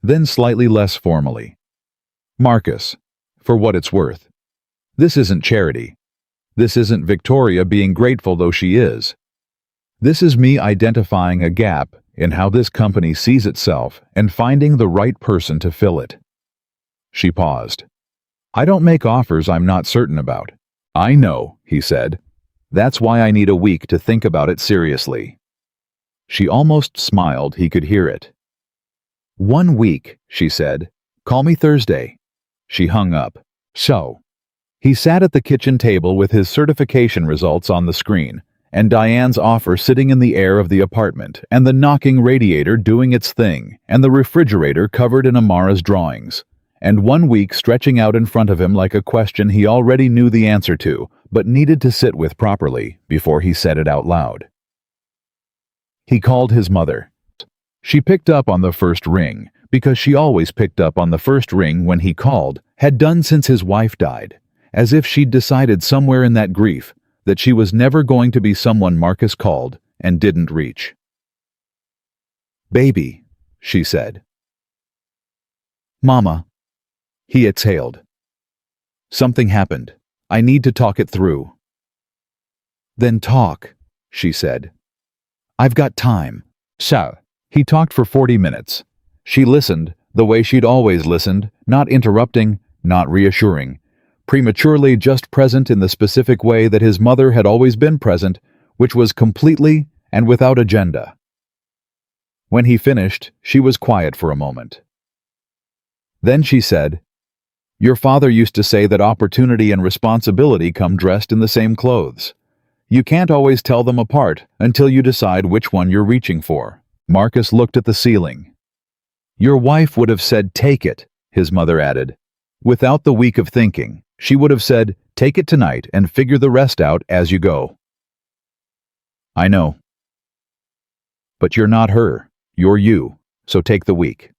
Then slightly less formally. Marcus, for what it's worth. This isn't charity. This isn't Victoria being grateful though she is. This is me identifying a gap in how this company sees itself and finding the right person to fill it. She paused. I don't make offers I'm not certain about. I know, he said. That's why I need a week to think about it seriously. She almost smiled, he could hear it. 1 week, she said. Call me Thursday. She hung up. So. He sat at the kitchen table with his certification results on the screen, and Diane's offer sitting in the air of the apartment, and the knocking radiator doing its thing, and the refrigerator covered in Amara's drawings, and 1 week stretching out in front of him like a question he already knew the answer to, but needed to sit with properly before he said it out loud. He called his mother. She picked up on the first ring, because she always picked up on the first ring when he called, had done since his wife died, as if she'd decided somewhere in that grief that she was never going to be someone Marcus called and didn't reach. Baby, she said. Mama. He exhaled. Something happened. I need to talk it through. Then talk, she said. I've got time. So, he talked for 40 minutes. She listened, the way she'd always listened, not interrupting, not reassuring, prematurely just present in the specific way that his mother had always been present, which was completely and without agenda. When he finished, she was quiet for a moment. Then she said, Your father used to say that opportunity and responsibility come dressed in the same clothes. You can't always tell them apart until you decide which one you're reaching for. Marcus looked at the ceiling. Your wife would have said, take it, his mother added. Without the week of thinking, she would have said, take it tonight and figure the rest out as you go. I know. But you're not her. You're you, so take the week.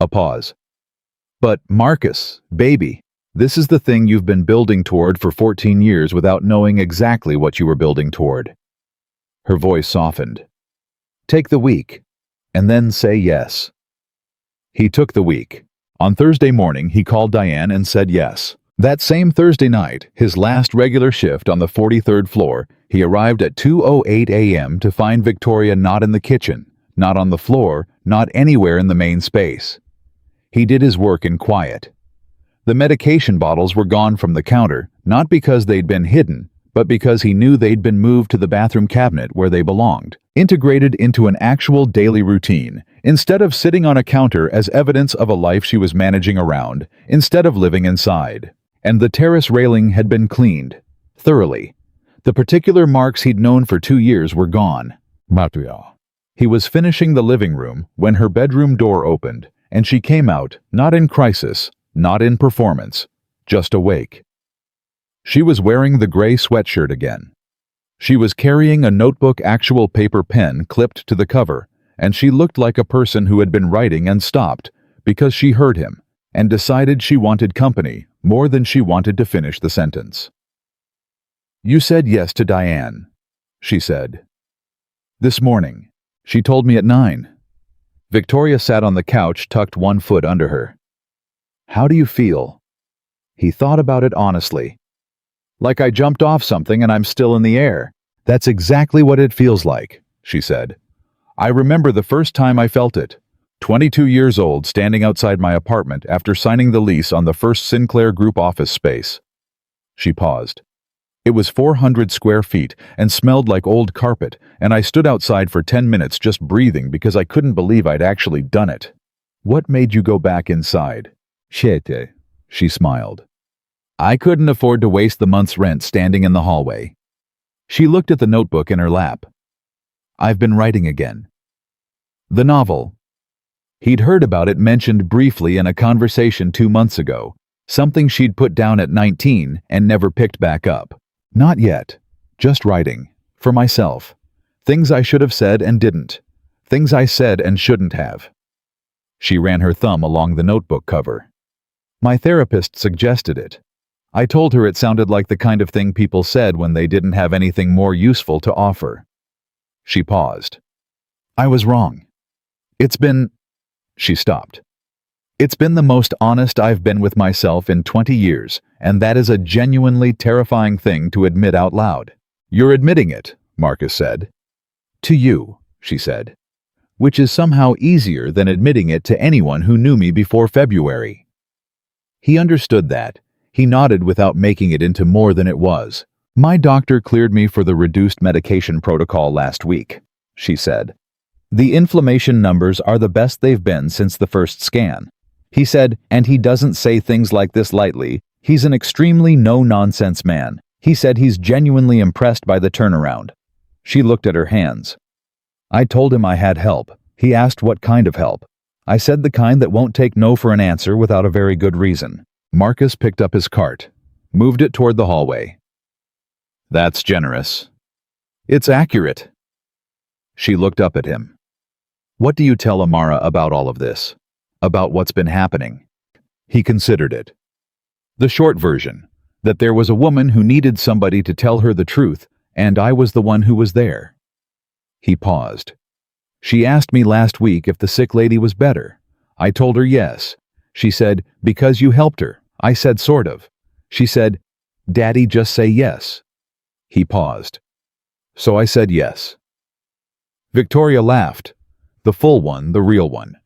A pause. But, Marcus, baby, this is the thing you've been building toward for 14 years without knowing exactly what you were building toward. Her voice softened. Take the week, and then say yes. He took the week. On Thursday morning, he called Diane and said yes. That same Thursday night, his last regular shift on the 43rd floor, he arrived at 2:08 a.m. to find Victoria not in the kitchen, not on the floor, not anywhere in the main space. He did his work in quiet. The medication bottles were gone from the counter, not because they'd been hidden, but because he knew they'd been moved to the bathroom cabinet where they belonged, integrated into an actual daily routine, instead of sitting on a counter as evidence of a life she was managing around, instead of living inside. And the terrace railing had been cleaned, thoroughly. The particular marks he'd known for 2 years were gone. Material. He was finishing the living room when her bedroom door opened, and she came out, not in crisis, not in performance, just awake. She was wearing the gray sweatshirt again. She was carrying a notebook actual paper pen clipped to the cover, and she looked like a person who had been writing and stopped because she heard him and decided she wanted company more than she wanted to finish the sentence. You said yes to Diane, she said. This morning. She told me at 9. Victoria sat on the couch, tucked one foot under her. How do you feel? He thought about it honestly. Like I jumped off something and I'm still in the air. That's exactly what it feels like, she said. I remember the first time I felt it. 22 years old, standing outside my apartment after signing the lease on the first Sinclair Group office space. She paused. It was 400 square feet and smelled like old carpet, and I stood outside for 10 minutes just breathing because I couldn't believe I'd actually done it. What made you go back inside? Shete, she smiled. I couldn't afford to waste the month's rent standing in the hallway. She looked at the notebook in her lap. I've been writing again. The novel. He'd heard about it mentioned briefly in a conversation 2 months ago, something she'd put down at 19 and never picked back up. Not yet. Just writing. For myself. Things I should have said and didn't. Things I said and shouldn't have. She ran her thumb along the notebook cover. My therapist suggested it. I told her it sounded like the kind of thing people said when they didn't have anything more useful to offer. She paused. I was wrong. It's been... She stopped. It's been the most honest I've been with myself in 20 years, and that is a genuinely terrifying thing to admit out loud. You're admitting it, Marcus said. To you, she said, which is somehow easier than admitting it to anyone who knew me before February. He understood that. He nodded without making it into more than it was. My doctor cleared me for the reduced medication protocol last week, she said. The inflammation numbers are the best they've been since the first scan. He said, and he doesn't say things like this lightly, he's an extremely no-nonsense man. He said he's genuinely impressed by the turnaround. She looked at her hands. I told him I had help. He asked what kind of help. I said the kind that won't take no for an answer without a very good reason. Marcus picked up his cart, moved it toward the hallway. That's generous. It's accurate. She looked up at him. What do you tell Amara about all of this? About what's been happening? He considered it. The short version, that there was a woman who needed somebody to tell her the truth, and I was the one who was there. He paused. She asked me last week if the sick lady was better. I told her yes. She said, because you helped her. I said sort of. She said, Daddy, just say yes. He paused. So I said yes. Victoria laughed. The full one, the real one.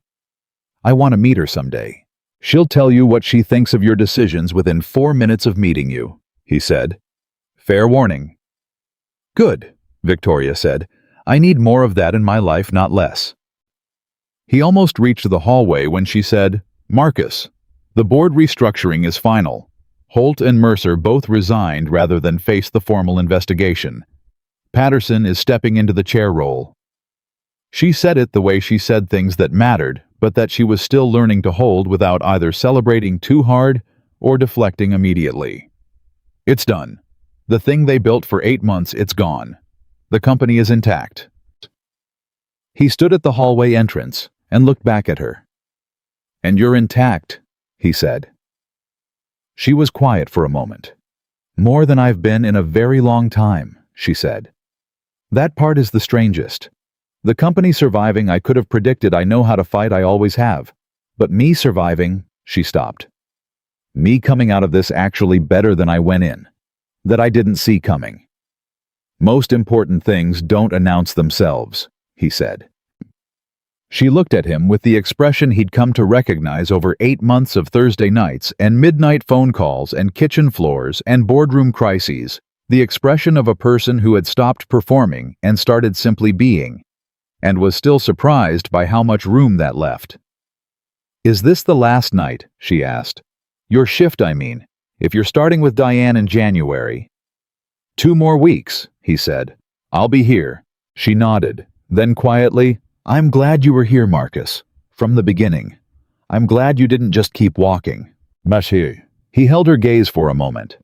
I want to meet her someday. She'll tell you what she thinks of your decisions within 4 minutes of meeting you, he said. Fair warning. Good, Victoria said. I need more of that in my life, not less. He almost reached the hallway when she said, Marcus, the board restructuring is final. Holt and Mercer both resigned rather than face the formal investigation. Patterson is stepping into the chair role. She said it the way she said things that mattered, but that she was still learning to hold without either celebrating too hard or deflecting immediately. It's done. The thing they built for 8 months, it's gone. The company is intact. He stood at the hallway entrance and looked back at her. And you're intact, he said. She was quiet for a moment. More than I've been in a very long time, she said. That part is the strangest. The company surviving, I could have predicted. I know how to fight, I always have. But me surviving, she stopped. Me coming out of this actually better than I went in. That I didn't see coming. Most important things don't announce themselves, he said. She looked at him with the expression he'd come to recognize over 8 months of Thursday nights and midnight phone calls and kitchen floors and boardroom crises, the expression of a person who had stopped performing and started simply being, and was still surprised by how much room that left. Is this the last night? She asked. Your shift, I mean, if you're starting with Diane in January. 2 more weeks, he said. I'll be here. She nodded. Then quietly, I'm glad you were here, Marcus. From the beginning. I'm glad you didn't just keep walking. Monsieur. He held her gaze for a moment.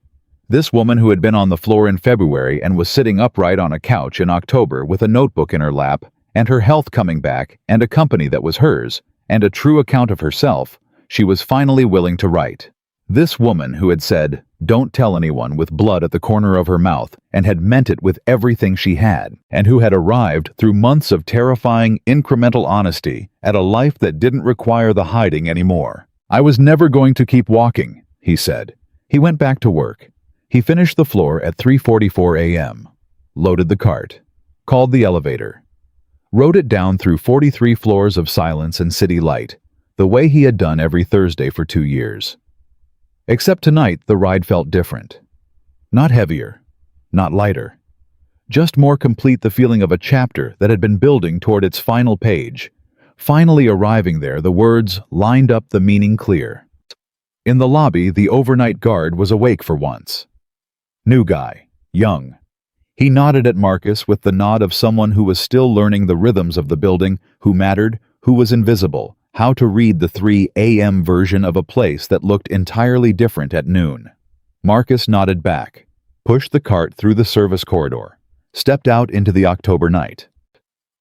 This woman who had been on the floor in February and was sitting upright on a couch in October with a notebook in her lap, and her health coming back, and a company that was hers, and a true account of herself, she was finally willing to write. This woman who had said, don't tell anyone, with blood at the corner of her mouth, and had meant it with everything she had, and who had arrived through months of terrifying, incremental honesty at a life that didn't require the hiding anymore. I was never going to keep walking, he said. He went back to work. He finished the floor at 3:44 a.m., loaded the cart, called the elevator, rode it down through 43 floors of silence and city light, the way he had done every Thursday for 2 years. Except tonight, the ride felt different. Not heavier, not lighter. Just more complete, the feeling of a chapter that had been building toward its final page. Finally arriving there, the words lined up, the meaning clear. In the lobby, the overnight guard was awake for once. New guy, young. He nodded at Marcus with the nod of someone who was still learning the rhythms of the building, who mattered, who was invisible, how to read the 3 a.m. version of a place that looked entirely different at noon. Marcus nodded back, pushed the cart through the service corridor, stepped out into the October night.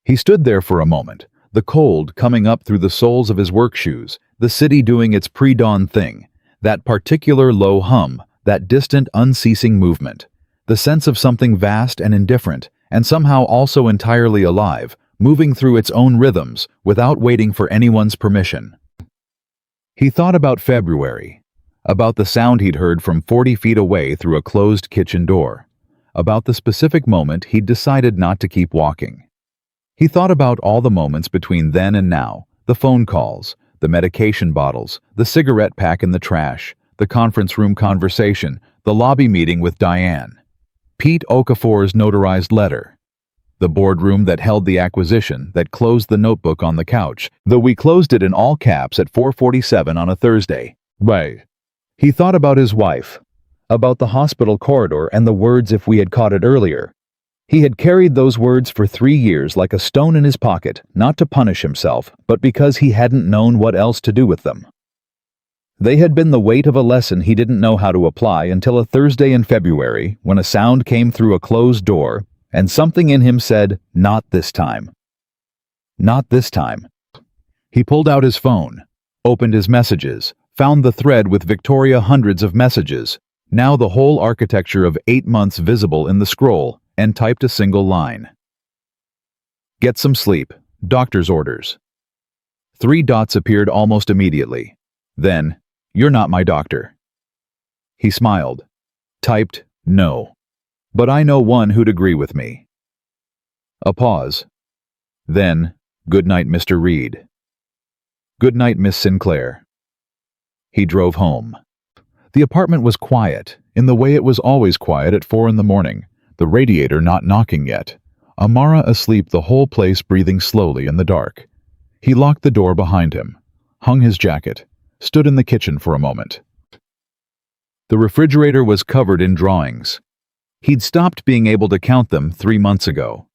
He stood there for a moment, the cold coming up through the soles of his work shoes, the city doing its pre-dawn thing, that particular low hum, that distant, unceasing movement, the sense of something vast and indifferent, and somehow also entirely alive, moving through its own rhythms without waiting for anyone's permission. He thought about February, about the sound he'd heard from 40 feet away through a closed kitchen door, about the specific moment he'd decided not to keep walking. He thought about all the moments between then and now, the phone calls, the medication bottles, the cigarette pack in the trash, the conference room conversation, the lobby meeting with Diane, Pete Okafor's notarized letter, the boardroom that held the acquisition that closed the notebook on the couch, though we closed it in all caps at 4:47 on a Thursday. Right. He thought about his wife, about the hospital corridor and the words "if we had caught it earlier." He had carried those words for 3 years like a stone in his pocket, not to punish himself, but because he hadn't known what else to do with them. They had been the weight of a lesson he didn't know how to apply until a Thursday in February when a sound came through a closed door and something in him said, "Not this time. Not this time." He pulled out his phone, opened his messages, found the thread with Victoria hundreds of messages, now the whole architecture of 8 months visible in the scroll, and typed a single line. "Get some sleep. Doctor's orders." 3 dots appeared almost immediately. Then, "You're not my doctor." He smiled, typed, "No. But I know one who'd agree with me." A pause. Then, "Good night, Mr. Reed." "Good night, Miss Sinclair." He drove home. The apartment was quiet, in the way it was always quiet at 4 in the morning, the radiator not knocking yet, Amara asleep, the whole place breathing slowly in the dark. He locked the door behind him, hung his jacket, stood in the kitchen for a moment. The refrigerator was covered in drawings. He'd stopped being able to count them 3 months ago.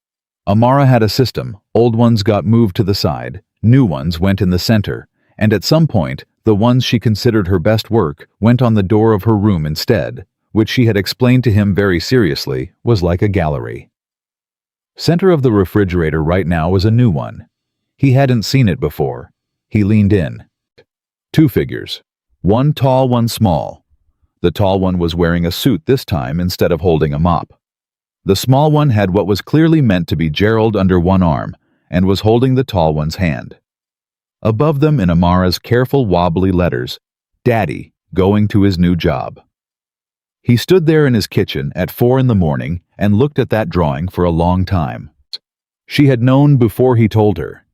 Amara had a system, old ones got moved to the side, new ones went in the center, and at some point, the ones she considered her best work went on the door of her room instead, which she had explained to him very seriously was like a gallery. Center of the refrigerator right now was a new one. He hadn't seen it before. He leaned in. 2 figures. One tall, one small. The tall one was wearing a suit this time instead of holding a mop. The small one had what was clearly meant to be Gerald under one arm and was holding the tall one's hand. Above them in Amara's careful wobbly letters, "Daddy, going to his new job." He stood there in his kitchen at 4 in the morning and looked at that drawing for a long time. She had known before he told her.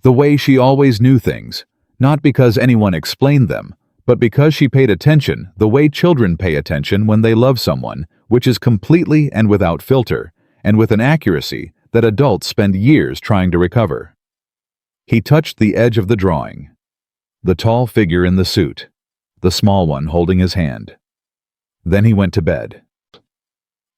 The way she always knew things, not because anyone explained them, but because she paid attention the way children pay attention when they love someone, which is completely and without filter, and with an accuracy that adults spend years trying to recover. He touched the edge of the drawing. The tall figure in the suit, the small one holding his hand. Then he went to bed.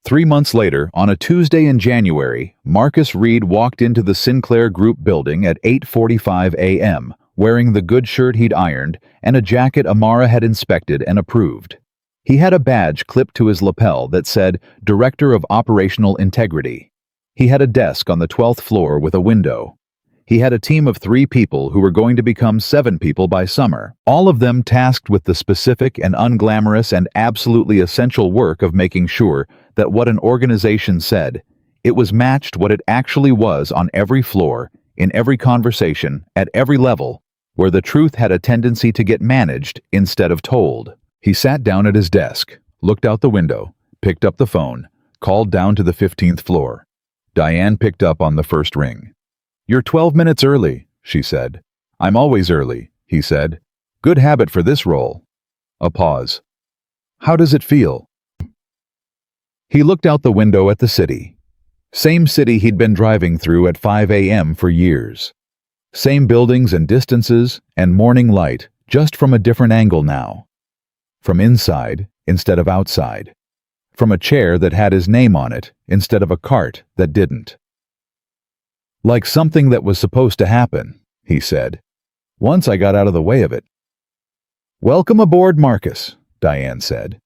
3 months later, on a Tuesday in January, Marcus Reed walked into the Sinclair Group building at 8:45 a.m., wearing the good shirt he'd ironed and a jacket Amara had inspected and approved. He had a badge clipped to his lapel that said Director of Operational Integrity. He had a desk on the 12th floor with a window. He had a team of 3 people who were going to become 7 people by summer, all of them tasked with the specific and unglamorous and absolutely essential work of making sure that what an organization said, it was matched what it actually was on every floor, in every conversation, at every level, where the truth had a tendency to get managed instead of told. He sat down at his desk, looked out the window, picked up the phone, called down to the 15th floor. Diane picked up on the first ring. "You're 12 minutes early," she said. "I'm always early," he said. "Good habit for this role." A pause. "How does it feel?" He looked out the window at the city. Same city he'd been driving through at 5 a.m. for years. Same buildings and distances and morning light, just from a different angle now. From inside instead of outside. From a chair that had his name on it instead of a cart that didn't. "Like something that was supposed to happen," he said. "Once I got out of the way of it." "Welcome aboard, Marcus," Diane said.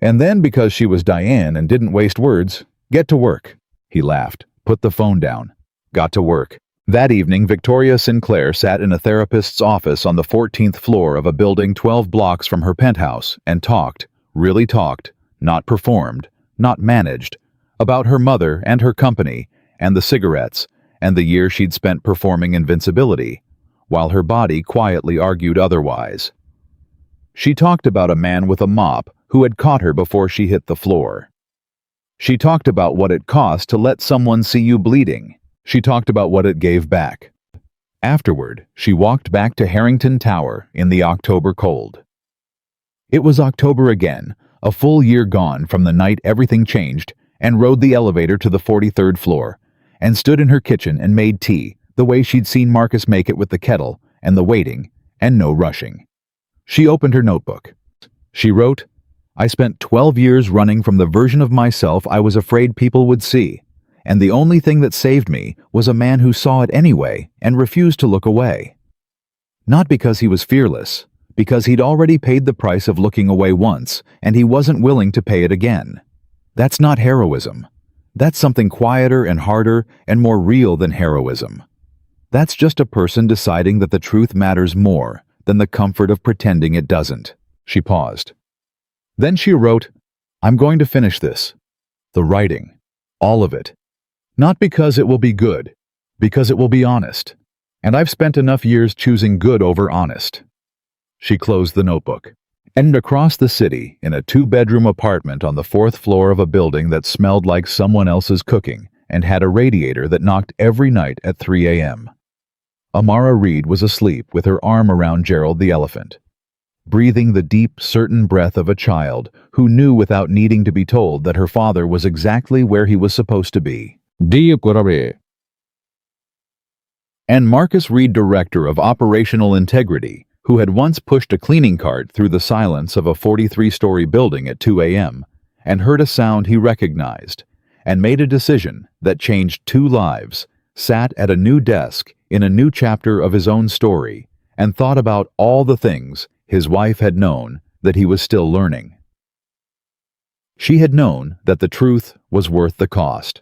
And then, because she was Diane and didn't waste words, "Get to work." He laughed, put the phone down, got to work. That evening, Victoria Sinclair sat in a therapist's office on the 14th floor of a building 12 blocks from her penthouse and talked, really talked, not performed, not managed, about her mother and her company and the cigarettes and the year she'd spent performing invincibility, while her body quietly argued otherwise. She talked about a man with a mop who had caught her before she hit the floor. She talked about what it cost to let someone see you bleeding. She talked about what it gave back. Afterward, she walked back to Harrington Tower in the October cold. It was October again, a full year gone from the night everything changed, and rode the elevator to the 43rd floor, and stood in her kitchen and made tea, the way she'd seen Marcus make it with the kettle, and the waiting, and no rushing. She opened her notebook. She wrote, "I spent 12 years running from the version of myself I was afraid people would see, and the only thing that saved me was a man who saw it anyway and refused to look away. Not because he was fearless, because he'd already paid the price of looking away once, and he wasn't willing to pay it again. That's not heroism. That's something quieter and harder and more real than heroism. That's just a person deciding that the truth matters more than the comfort of pretending it doesn't." She paused. Then she wrote, "I'm going to finish this. The writing. All of it. Not because it will be good, because it will be honest. And I've spent enough years choosing good over honest." She closed the notebook. And across the city, in a 2-bedroom apartment on the 4th floor of a building that smelled like someone else's cooking and had a radiator that knocked every night at 3 a.m. Amara Reed was asleep with her arm around Gerald the elephant, breathing the deep, certain breath of a child who knew without needing to be told that her father was exactly where he was supposed to be. And Marcus Reed, director of operational integrity, who had once pushed a cleaning cart through the silence of a 43-story building at 2 a.m. and heard a sound he recognized, and made a decision that changed 2 lives, sat at a new desk in a new chapter of his own story, and thought about all the things his wife had known that he was still learning. She had known that the truth was worth the cost.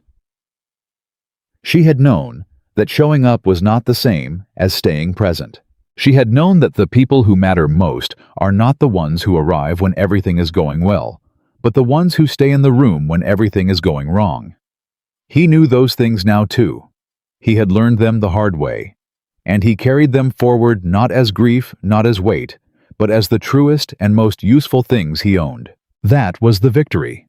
She had known that showing up was not the same as staying present. She had known that the people who matter most are not the ones who arrive when everything is going well, but the ones who stay in the room when everything is going wrong. He knew those things now too. He had learned them the hard way, and he carried them forward not as grief, not as weight, but as the truest and most useful things he owned. That was the victory.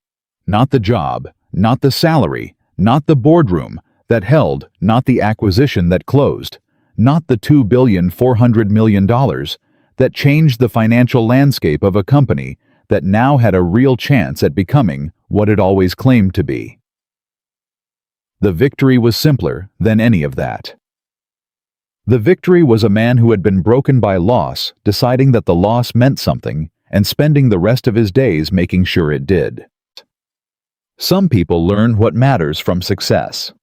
Not the job, not the salary, not the boardroom that held, not the acquisition that closed, not the $2,400,000,000 that changed the financial landscape of a company that now had a real chance at becoming what it always claimed to be. The victory was simpler than any of that. The victory was a man who had been broken by loss, deciding that the loss meant something, and spending the rest of his days making sure it did. Some people learn what matters from success.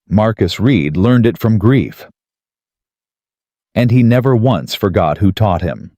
Marcus Reed learned it from grief. And he never once forgot who taught him.